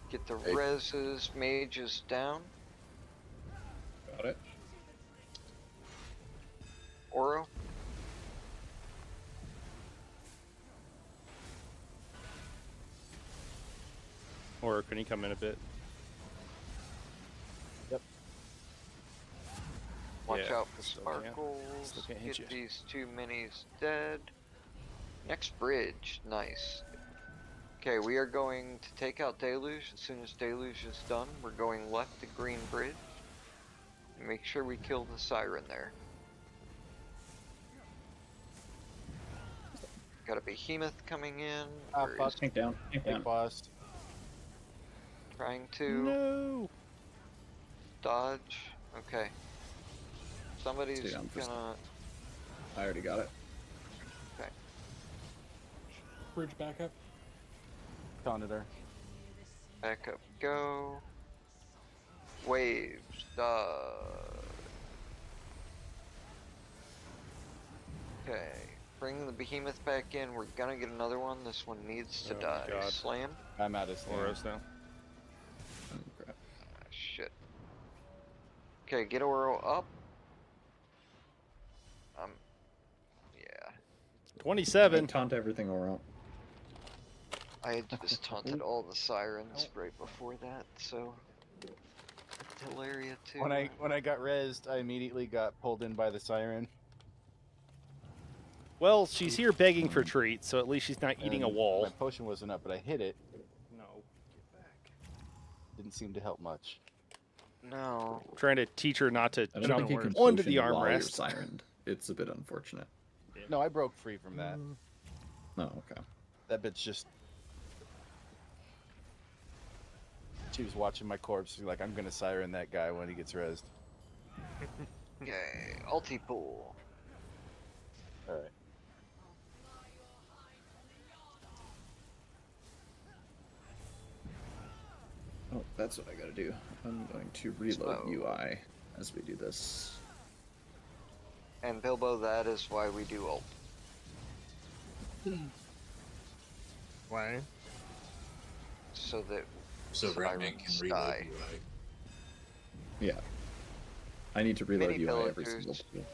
Get the Hey. reses. Mage is down. Got it. Oro. Or can he come in a bit? Watch Yeah, out for still can't. sparkles. Still can't hit Get you. these 2 minis dead. Next bridge. Nice. Okay, we are going to take out Deluge. As soon as Deluge is done, we're going left to Green Bridge. Make sure we kill the siren there. Got a behemoth coming in. Ah, Where fuck. is Tank down. Tank Big down. bust. trying to No. dodge. Okay. Somebody's Stay down for gonna. I already got it. Okay. Bridge back up. Taunted her. Back up. Go. Waves. Okay. Bring the behemoth back in. We're gonna get another one. This one needs to Oh my die. God. Slam. I'm out of steam. Oros now. Oh, crap. Shit. Okay, get Oro up. Yeah. 27. Taunt everything around. I had just taunted all the sirens right before that, so. Hilaria too. When I got rezzed, I immediately got pulled in by the siren. Well, she's here begging for treats, so at least she's not eating a and wall. My potion wasn't up, but I hit it. No, get back. Didn't seem to help much. No. Trying to teach her not to I don't jump think you can onto potion the while you're armrest. sirened. It's a bit unfortunate. No, I broke free from that. Oh, okay. That bitch just... She was watching my corpse. She's like, I'm gonna siren that guy when he gets rezzed. Okay, ulti pool. Alright. Oh, that's what I gotta do. I'm going to reload So- UI as we do this. And Bilbo, that is why we do ult. Why? So that So Remnant can sirens reload die. UI. Yeah. I need to reload Mini UI every pillagers. single time.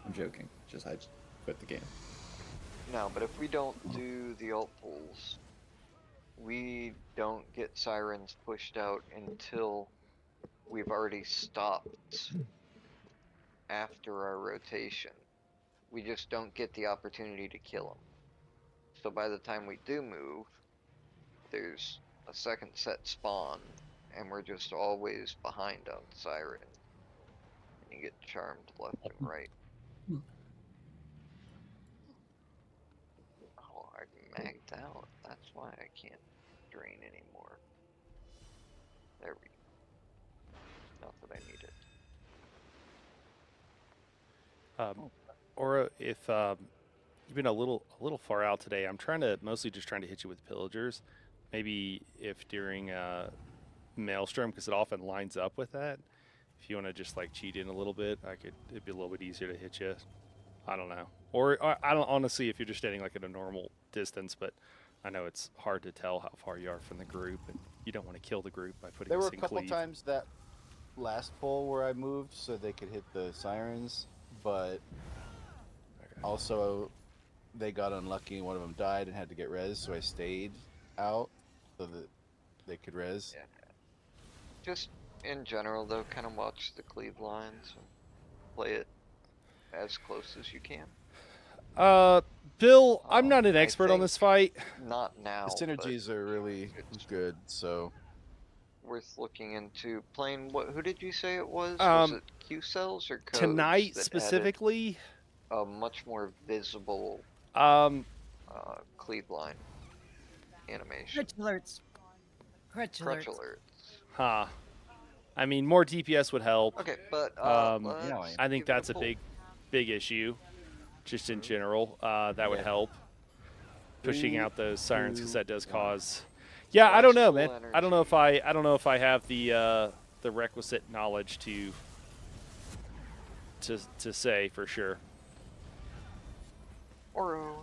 I'm joking. Just I quit the game. No, but if we don't do the ult pools, we don't get sirens pushed out until we've already stopped after our rotation. We just don't get the opportunity to kill them. So by the time we do move, there's a second set spawn, and we're just always behind on siren. And you get charmed left and right. Oh, I magged out. That's why I can't drain anymore. There we go. Not that I need it. Or if you've been a little far out today, I'm mostly just trying to hit you with pillagers. Maybe if during Maelstrom, because it often lines up with that. If you want to just like cheat in a little bit, it'd be a little bit easier to hit you. I don't know. Or I don't honestly if you're just standing like at a normal distance, but I know it's hard to tell how far you are from the group, and you don't want to kill the group by putting There were us a in couple cleave. times that last pull where I moved so they could hit the sirens, but also they got unlucky and one of them died and had to get res, so I stayed out so that they could res. Yeah. Just in general, though, kind of watch the cleave lines and play it as close as you can. Bill, I'm not an I expert on think- this fight. Not now. The synergies are really it's- good, so Worth looking into. Playing what? Who did you say it was? Was it Q cells or codes Tonight that added specifically, a much more visible cleave line animation. Crutch alerts. Crutch Crutch alerts. alerts. huh? I mean, more DPS would help. Okay, but let's I think give it that's a pull. big issue, just in general. That would Yeah. help. Pushing out those sirens because that does 2, cause. Yeah, I don't know, Watchful man. I don't know energy. if I have the requisite knowledge to say for sure. Oro.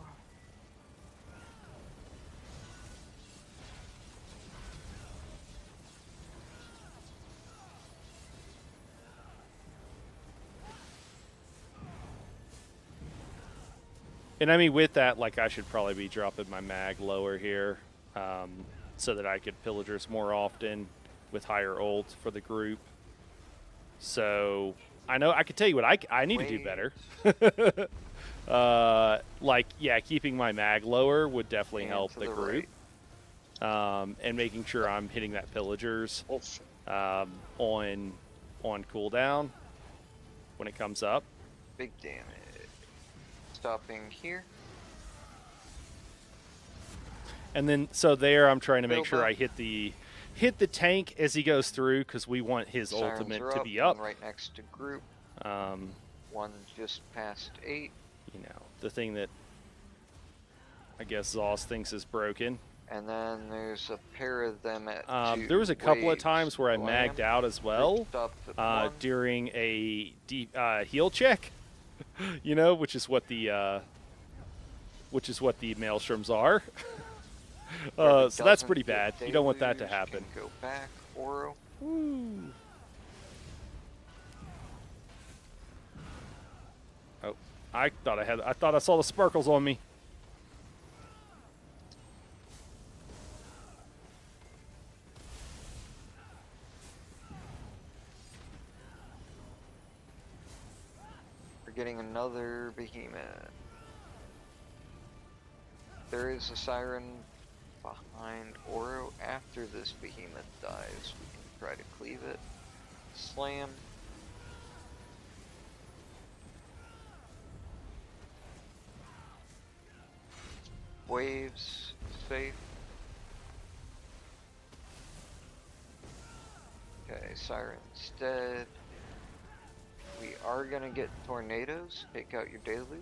And I mean, with that, like, I should probably be dropping my mag lower here, so that I could pillagers more often with higher ult for the group. So I know I could tell you what I need to do better. Like, yeah, keeping my mag lower would definitely And help to the the group. And making sure I'm hitting that pillagers on cooldown when it comes up. Big damage. Stopping here. And then, so there, I'm trying to make sure Bilbo. I hit the tank as he goes through, because we want his Sirens ultimate are to up, be up. one right next to group. Um, One just past 8. you know, the thing that I guess Zoss thinks is broken. And then there's a pair of them at there was a couple of waves. times where I Blam. magged out as well Group stops at 1. during a heal check, you know, which is what the maelstroms are. So that's pretty bad. You don't want that to happen. Go back, Oro. Woo. Oh, I thought I saw the sparkles on me. We're getting another behemoth. There is a siren behind Oro. After this behemoth dies, we can try to cleave it. Slam. Waves. Safe. Okay, siren's dead. We are gonna get tornadoes. Take out your deluge.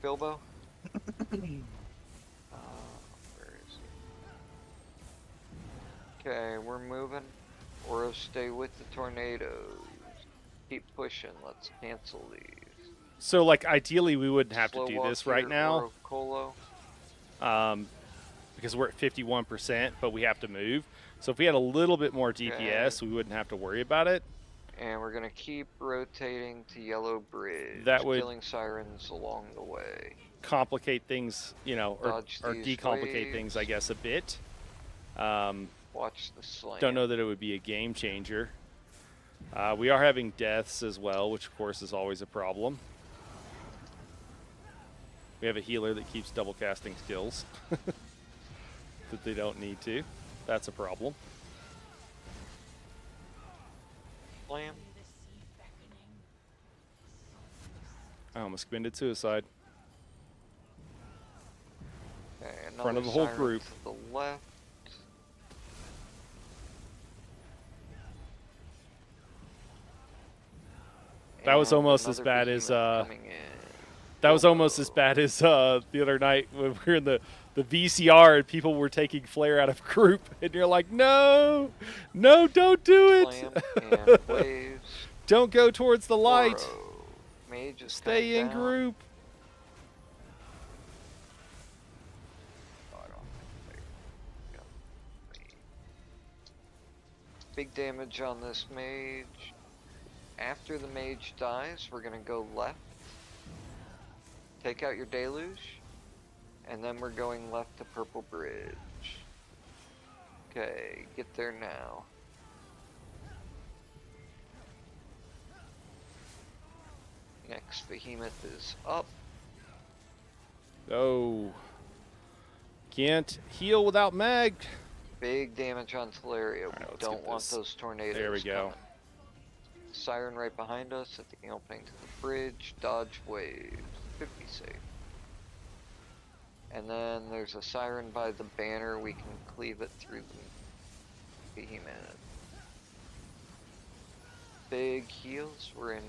Bilbo. Where is he? Okay, we're moving. Oro, stay with the tornadoes. Keep pushing. Let's cancel these. So, like, ideally, we wouldn't have Slow to do walk this right here, now. Oro Colo. Because we're at 51%, but we have to move. So if we had a little bit more DPS, we wouldn't have to worry about it. And we're gonna keep rotating to Yellow Bridge, That would killing sirens along the way. complicate things, you know, or Dodge these decomplicate things, I guess, a bit. Watch the slam. Don't know that it would be a game changer. We are having deaths as well, which of course is always a problem. We have a healer that keeps double casting skills that they don't need to. That's a problem. Slam. I almost committed suicide. Okay, In front of the another whole siren group. to the left. That was And almost as another bad as behemoth coming in. that was almost as bad as the other night when we were in the VCR and people were taking flare out of group, and you're like, no, don't do it. Slam and waves. Don't go towards the light. Oro. Mage is Stay in coming down. group. Oh, I don't think they got me. Big damage on this mage. After the mage dies, we're gonna go left. Take out your deluge. And then we're going left to Purple Bridge. Okay, get there now. Next behemoth is up. Oh. Can't heal without mag. Big damage on Teleria. Alright, We let's don't get want this. those tornadoes. There we go. coming. Siren right behind us at the opening to the bridge. Dodge waves. 50 safe. And then there's a siren by the banner. We can cleave it through the behemoth. Big heals. We're in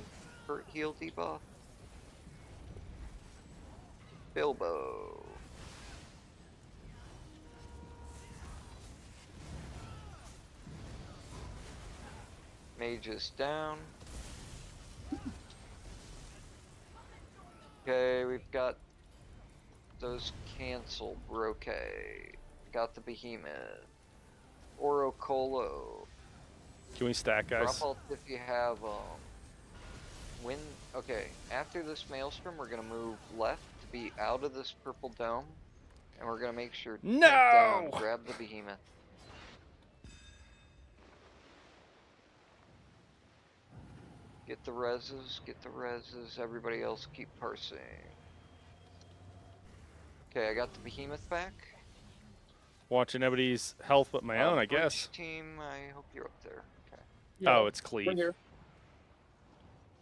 hurt heal debuff. Bilbo. Mage is down. Okay, we've got those canceled. We're okay. Got the behemoth. Oro Colo. Can we stack, guys? Drop alt if you have when okay, after this maelstrom we're gonna move left to be out of this purple dome. And we're gonna make sure to No! down, grab the behemoth. Get the reses, everybody else keep parsing. Okay, I got the behemoth back. Watching everybody's health but my own, I Bridge guess. Team, I hope you're up there. Okay. Oh, it's cleave.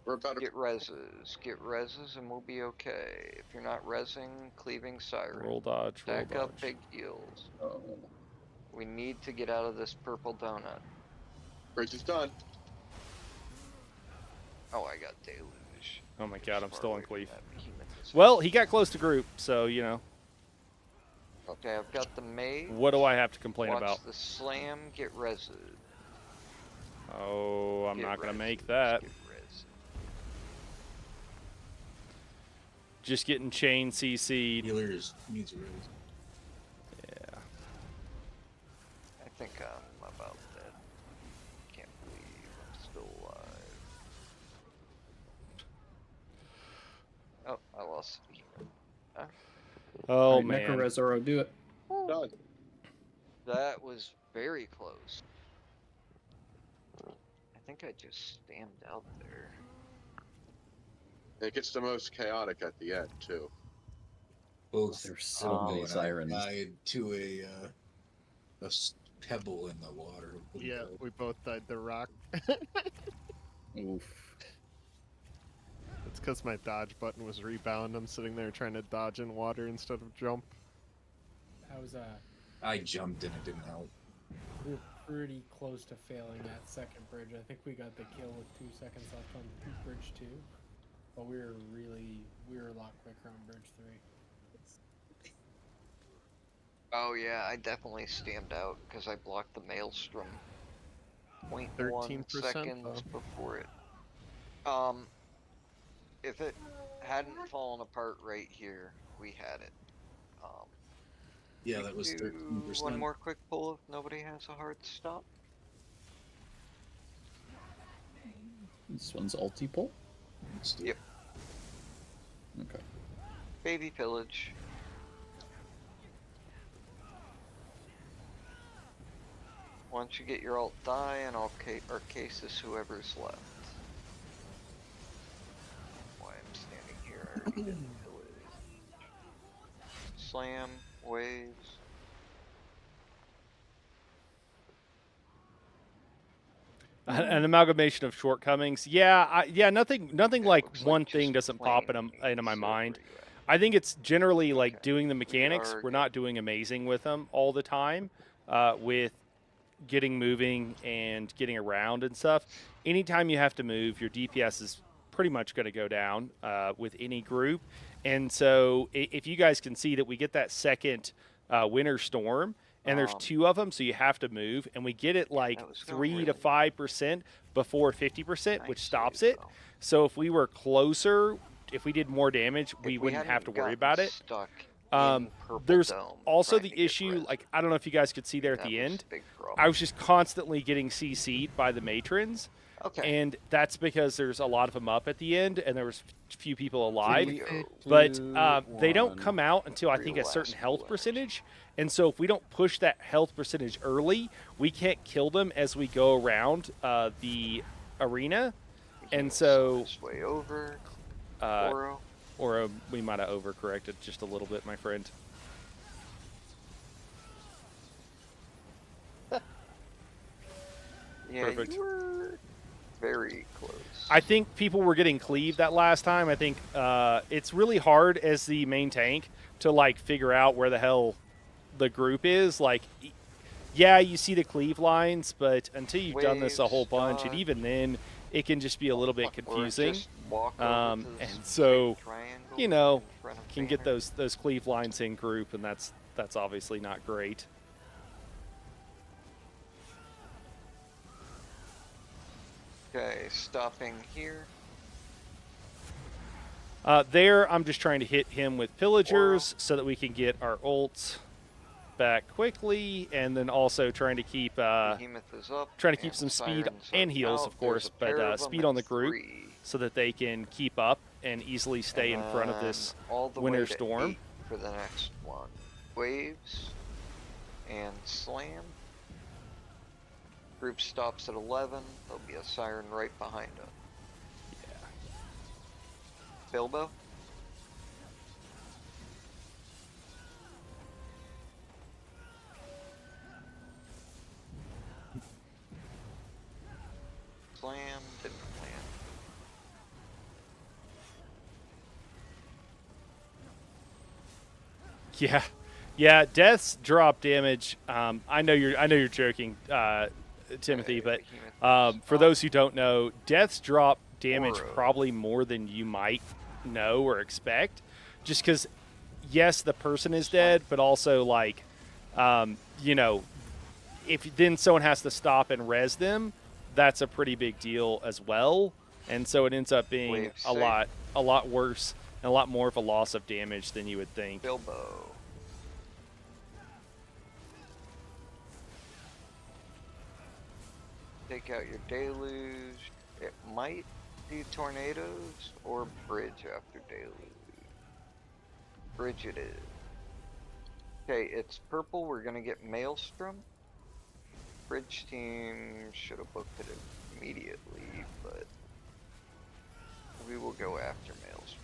We're about to Get reses, and we'll be okay. If you're not resing, cleaving siren. Roll dodge, roll Stack up dodge. big heals. Oh, We need to get out of this purple donut. bridge is done. Oh, I got deluge. Oh my god, I'm Far still on away from Queef. that behemoth as Well, he got close to group, so, you know. Okay, I've got the mage. What do I have to complain Watch about? the slam get rezzed. Oh, I'm Get not going to rezzed, make that. get rezzed. Just getting chain CC'd. Healers needs a raise. Yeah. I think I'm about dead. Can't believe I'm still alive. Oh, I lost the behemoth. Huh? Oh, Alright, man. Necrorezoro, do it. Done. That was very close. I think I just stammed out there. It gets the most chaotic at the end too. Both There's so many and sirens. I died to a pebble in the water. Yeah, we both died to rock. Oof. It's because my dodge button was rebound. I'm sitting there trying to dodge in water instead of jump. That was I jumped and it didn't help. we were pretty close to failing that second bridge. I think we got the kill with 2 seconds left on bridge 2. But we were a lot quicker on bridge 3. Oh yeah, I definitely stammed out because I blocked the maelstrom 0.1 13% seconds though. before it. If it hadn't fallen apart right here, we had it. Yeah, we that was do 13%. One more quick pull if nobody has a hard stop. This one's ulti pull? Let's do Yep. Okay. Baby pillage. Once you get your alt die, and I'll cases whoever's left. Why I'm standing here, I already did the pillage. Slam, waves. An amalgamation of shortcomings. Yeah, nothing like one thing doesn't pop into my mind. I think it's generally like doing the mechanics. We're not doing amazing with them all the time, with getting moving and getting around and stuff. Anytime you have to move, your DPS is pretty much going to go down with any group. And so if you guys can see that we get that second winter storm, and there's 2 of them, so you have to move, and we get it like 3 to 5% before 50%, which stops it. So if we were closer, if we did more damage, we wouldn't have to worry about it. There's also the issue, like, I don't know if you guys could see there at the end, I was just constantly getting CC'd by the matrons. Okay. And that's because there's a lot of them up at the end, and there was few people alive. 3, But 2, they don't 1. come out until I think a certain health percentage. And so if we don't push that health percentage early, we can't kill them as we go around the arena. And so way over. or we might have overcorrected just a little bit, my friend. Yeah, Perfect. you were very close. I think people were getting cleaved that last time. I think it's really hard as the main tank to like figure out where the hell the group is. Like, yeah, you see the cleave lines, but until you've done this a whole bunch, and even then, it can just be a little bit confusing. And so, you know, can get those cleave lines in group, and that's obviously not great. Okay, stopping here. There, I'm just trying to hit him with pillagers so that we can get our ults back quickly, and then also trying to keep Behemoth is up, trying to keep and some speed sirens and are heals, out. of course, There's a pair but of them speed at on the group 3. so that they can keep up and easily stay in front of this all the winter way to storm. 8 for the next one. Waves and slam. Group stops at 11. There'll be a siren right behind them. Yeah. Bilbo. Slam, didn't land. Yeah, deaths drop damage. I know you're joking, Timothy, but for those who don't know, deaths drop damage Aura. probably more than you might know or expect. Just because, yes, the person is dead, but also, like, you know, if then someone has to stop and res them, that's a pretty big deal as well. And so it ends up being Wave a safe. lot worse and a lot more of a loss of damage than you would think. Bilbo. Take out your deluge. It might be tornadoes or bridge after deluge. Bridge it is. Okay, it's purple. We're gonna get Maelstrom. Bridge team should have booked it immediately, but we will go after Maelstrom.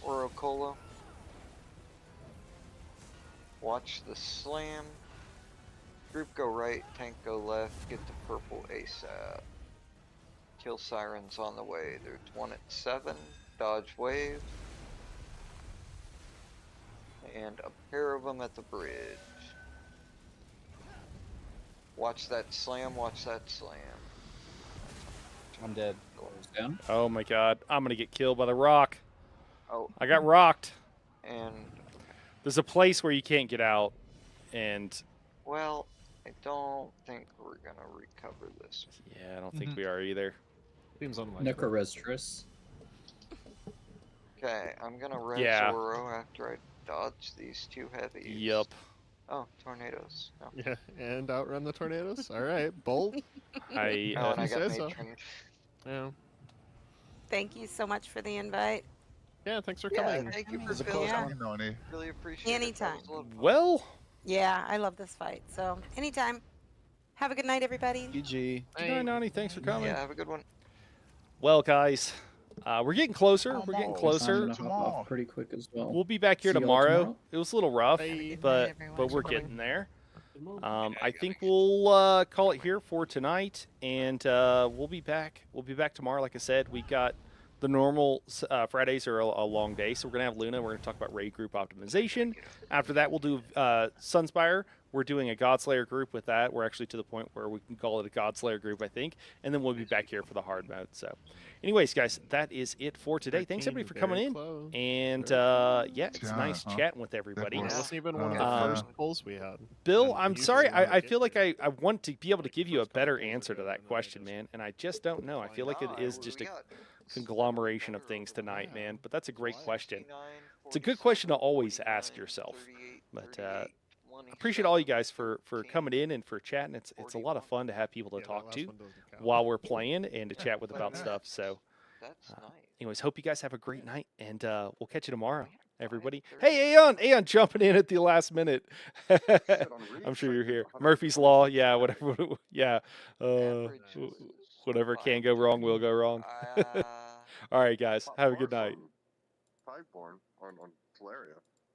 Orocolo. Watch the slam. Group go right, tank go left, get the purple ASAP. Kill sirens on the way. There's one at 7, dodge wave. And a pair of them at the bridge. Watch that slam, watch that slam. I'm dead. Down. Oh my god, I'm going to get killed by the rock. Oh, I got rocked. and, There's a place where you can't get out, and well, I don't think we're gonna recover this. yeah, I don't think we are either. Seems unlikely. Necrorestris. Okay, I'm gonna res Yeah. Oro after I dodge these two heavies. Yep. Oh, tornadoes. No. Yeah, and outrun the tornadoes. All right, bolt. I Oh, and I you got say so. matron. Yeah. Thank you so much for the invite. Yeah, thanks for Yeah, coming. thank you for was a filling. close Yeah. one. Noni. Really appreciate it. That Anytime. was a lot of fun. well, Yeah, I love this fight. So anytime. Have a good night, everybody. GG. good night, Nani. Thanks for coming. Yeah, have a good one. Well, guys, we're getting closer. We're getting Almost. I'm closer. gonna hop off pretty quick as well. We'll be back here See y'all tomorrow. tomorrow. It was a little rough, Bye. but everyone. but we're Thanks for getting there. I think we'll call it here for tonight, and we'll be back. We'll be back tomorrow. Like I said, we got the normal Fridays are a long day, so we're gonna have Luna. We're gonna talk about raid group optimization. After that, we'll do Sunspire. We're doing a Godslayer group with that. We're actually to the point where we can call it a Godslayer group, I think, and then we'll be back here for the hard mode. So, anyways, guys, that is it for today. Thanks everybody for coming in, Close. and yeah, it's Yeah, nice chatting with everybody. It was- wasn't even one of the Um, first polls we had. Bill, And I'm usually sorry. when we I get feel like here, I want to be able to give you a first better time answer to that question, man, and I just don't know. I feel like it is just a conglomeration of things tonight, man. But that's a great question. It's a good question to always ask yourself. But appreciate all you guys for coming in and for chatting. It's a lot of fun to have people to yeah, that talk last to one doesn't count. while we're playing and to chat with about stuff. So, That's nice. anyways, hope you guys have a great night, and we'll catch you tomorrow, everybody. Hey, Aeon jumping in at the last minute. I'm sure you're here. Murphy's Law, yeah, whatever, yeah, Average was whatever can go wrong will go wrong. Uh, All right, guys, have a good night. Tideborn on Teleria.